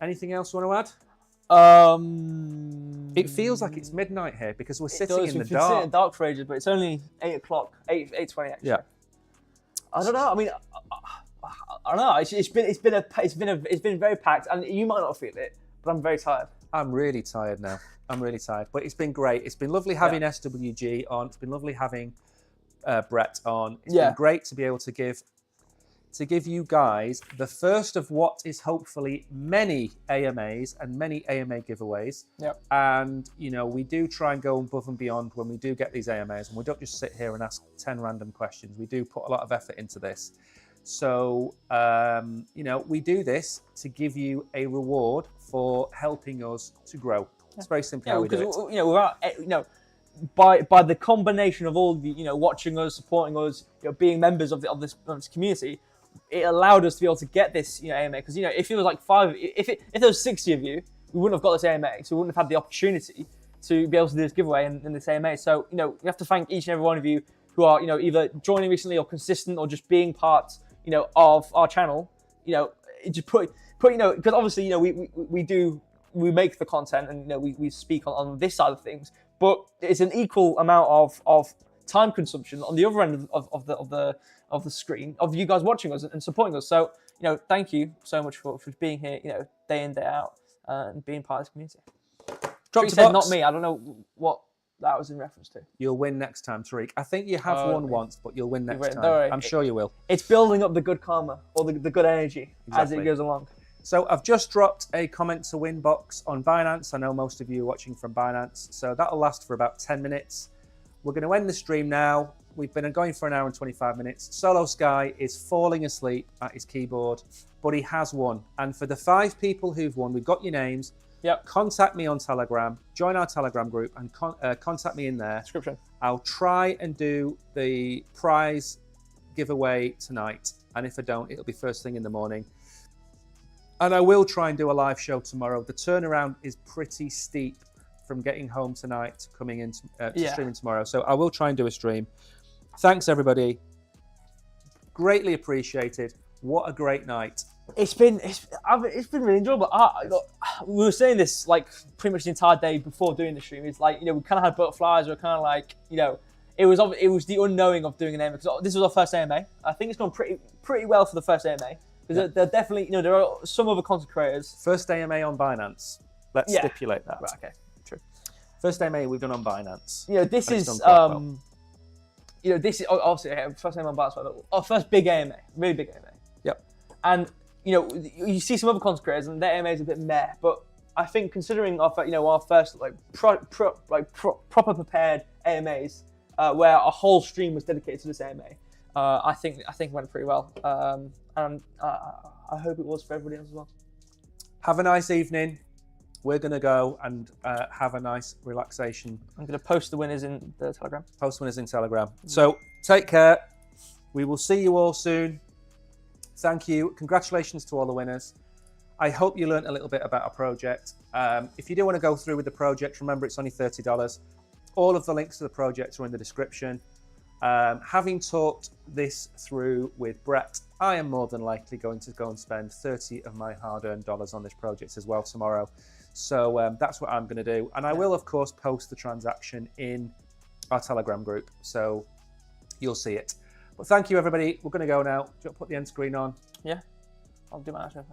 Anything else you want to add? It feels like it's midnight here because we're sitting in the dark. We've been sitting in the dark for ages, but it's only 8 o'clock, 8:20 actually. Yeah. I don't know. I mean, I don't know. It's been very packed, and you might not feel it, but I'm very tired. I'm really tired now. I'm really tired, but it's been great. It's been lovely having SWG on. It's been lovely having Brett on. It's been great to be able to give you guys the first of what is hopefully many AMAs and many AMA giveaways. Yep. And, we do try and go above and beyond when we do get these AMAs, and we don't just sit here and ask 10 random questions. We do put a lot of effort into this. So, we do this to give you a reward for helping us to grow. It's very simply how we do it. Without, by the combination of all of you, watching us, supporting us, being members of this community, it allowed us to be able to get this, AMA. Because if it was like if there was 60 of you, we wouldn't have got this AMA, so we wouldn't have had the opportunity to be able to do this giveaway in this AMA. So we have to thank each and every one of you who are either joining recently or consistent or just being part of our channel. Just put because obviously we make the content and we speak on this side of things, but it's an equal amount of time consumption on the other end of the screen of you guys watching us and supporting us. So thank you so much for being here day in, day out, and being part of this community. Drop said not me. I don't know what that was in reference to. You'll win next time, Tariq. I think you have won once, but you'll win next time. Right. I'm sure you will. It's building up the good karma or the good energy as it goes along. So I've just dropped a comment to win box on Binance. I know most of you are watching from Binance, so that'll last for about 10 minutes. We're going to end the stream now. We've been going for an hour and 25 minutes. Solo Sky is falling asleep at his keyboard, but he has won. And for the 5 people who've won, we've got your names. Yep. Contact me on Telegram, join our Telegram group, and contact me in there. Description. I'll try and do the prize giveaway tonight. And if I don't, it'll be first thing in the morning. And I will try and do a live show tomorrow. The turnaround is pretty steep from getting home tonight to coming in to streaming tomorrow. So I will try and do a stream. Thanks, everybody. Greatly appreciated. What a great night. It's been really enjoyable. We were saying this like pretty much the entire day before doing the stream. It's like we kind of had butterflies. We're kind of like it was the unknowing of doing an AMA, because this was our first AMA. I think it's gone pretty well for the first AMA. Because there definitely there are some other content creators. First AMA on Binance. Let's stipulate that. Right, okay, true. First AMA we've done on Binance. This is this is obviously first AMA on Binance, but our first big AMA, really big AMA. Yep. And you see some other content creators and their AMA is a bit meh, but I think considering our first proper prepared AMAs, where a whole stream was dedicated to this AMA, I think it went pretty well. And I hope it was for everybody else as well. Have a nice evening. We're going to go and have a nice relaxation. I'm going to post the winners in the Telegram. Post winners in Telegram. So take care. We will see you all soon. Thank you. Congratulations to all the winners. I hope you learned a little bit about our project. If you do want to go through with the project, remember it's only $30. All of the links to the project are in the description. Having talked this through with Brett, I am more than likely going to go and spend 30 of my hard-earned dollars on this project as well tomorrow. So that's what I'm going to do. And I will, of course, post the transaction in our Telegram group. So you'll see it. But thank you, everybody. We're going to go now. Do you want to put the end screen on? Yeah, I'll do my outro.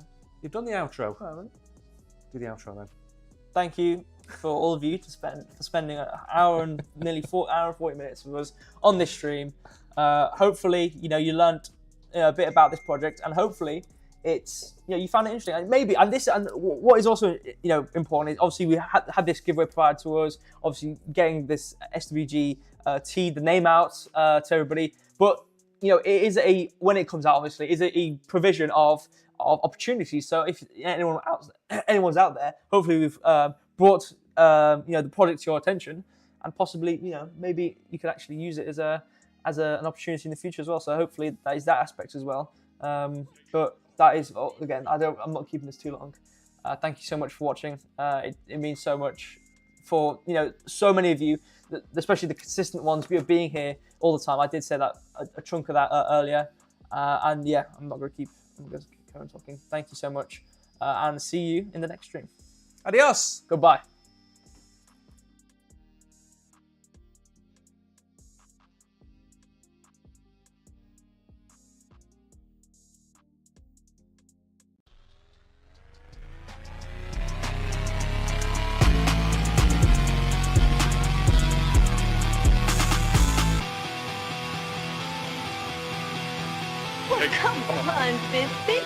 You've done the outro. Oh, really? Do the outro then. Thank you for all of you for spending an hour and nearly 40 minutes with us on this stream. Hopefully, you learned a bit about this project, and hopefully, it's you found it interesting. And maybe and what is also important is obviously we had this giveaway provided to us. Obviously, getting this SWG the name out to everybody, but it is when it comes out, obviously, is a provision of opportunities. So if anyone's out there, hopefully we've brought the project to your attention, and possibly maybe you could actually use it as an opportunity in the future as well. So hopefully that is that aspect as well. But that is, again, I'm not keeping this too long. Thank you so much for watching. It means so much for so many of you, especially the consistent ones, being here all the time. I did say that a chunk of that earlier, and yeah, I'm going to keep on talking. Thank you so much, and see you in the next stream. Adios. Goodbye. Well, come on, Bisbee.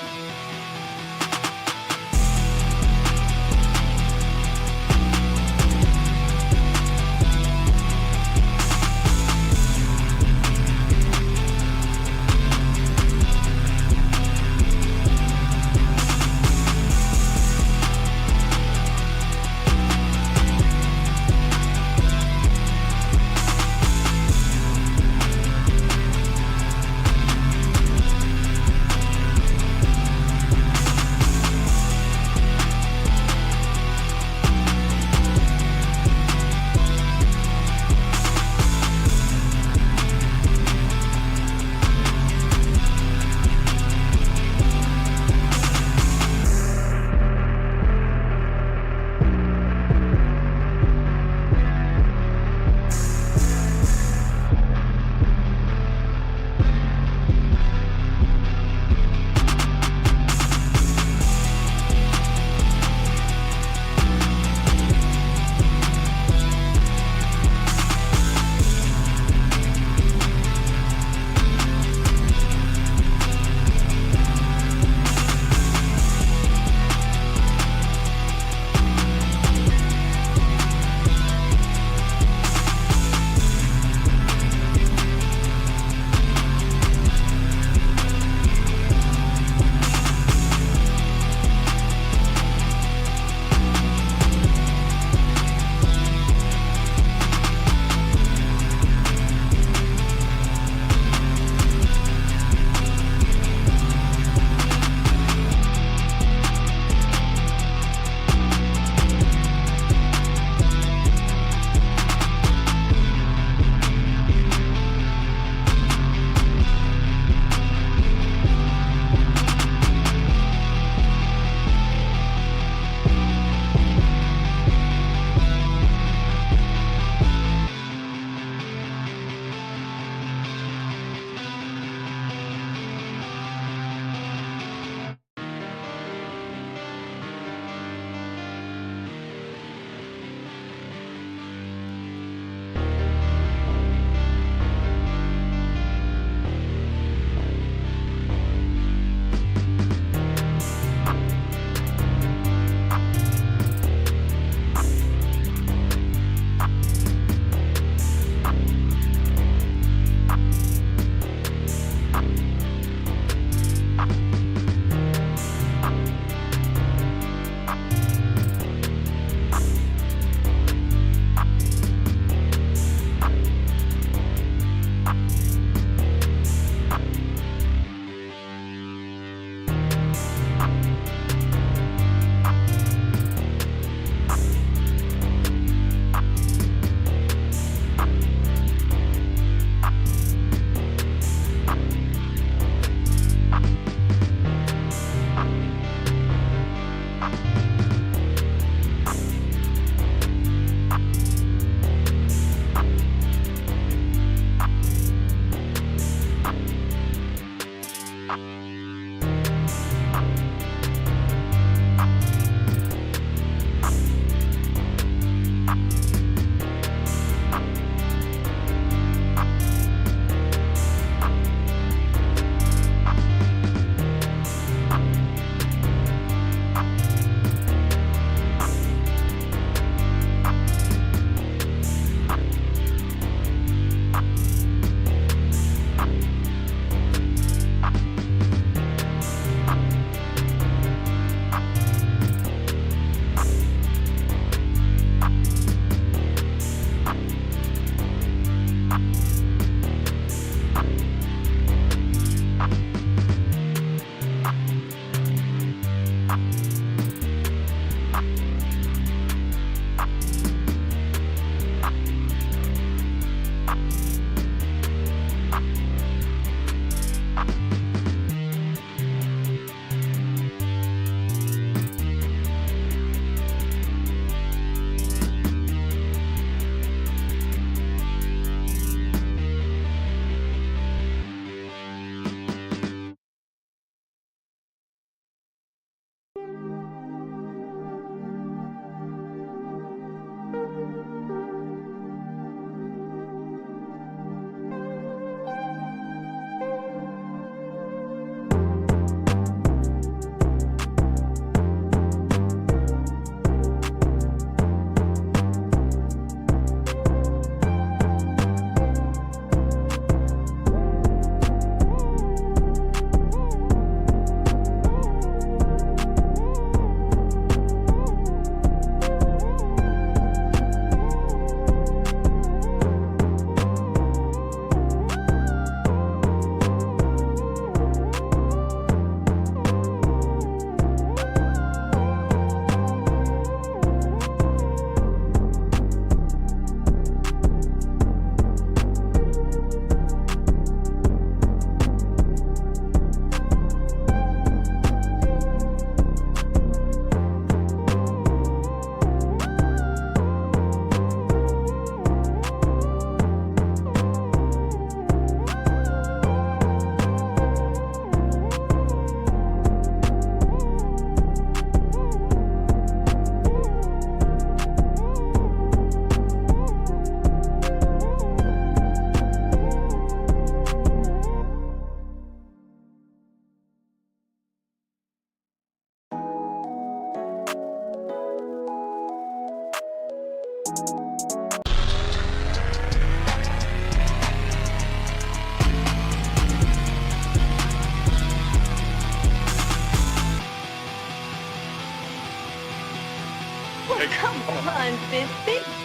Big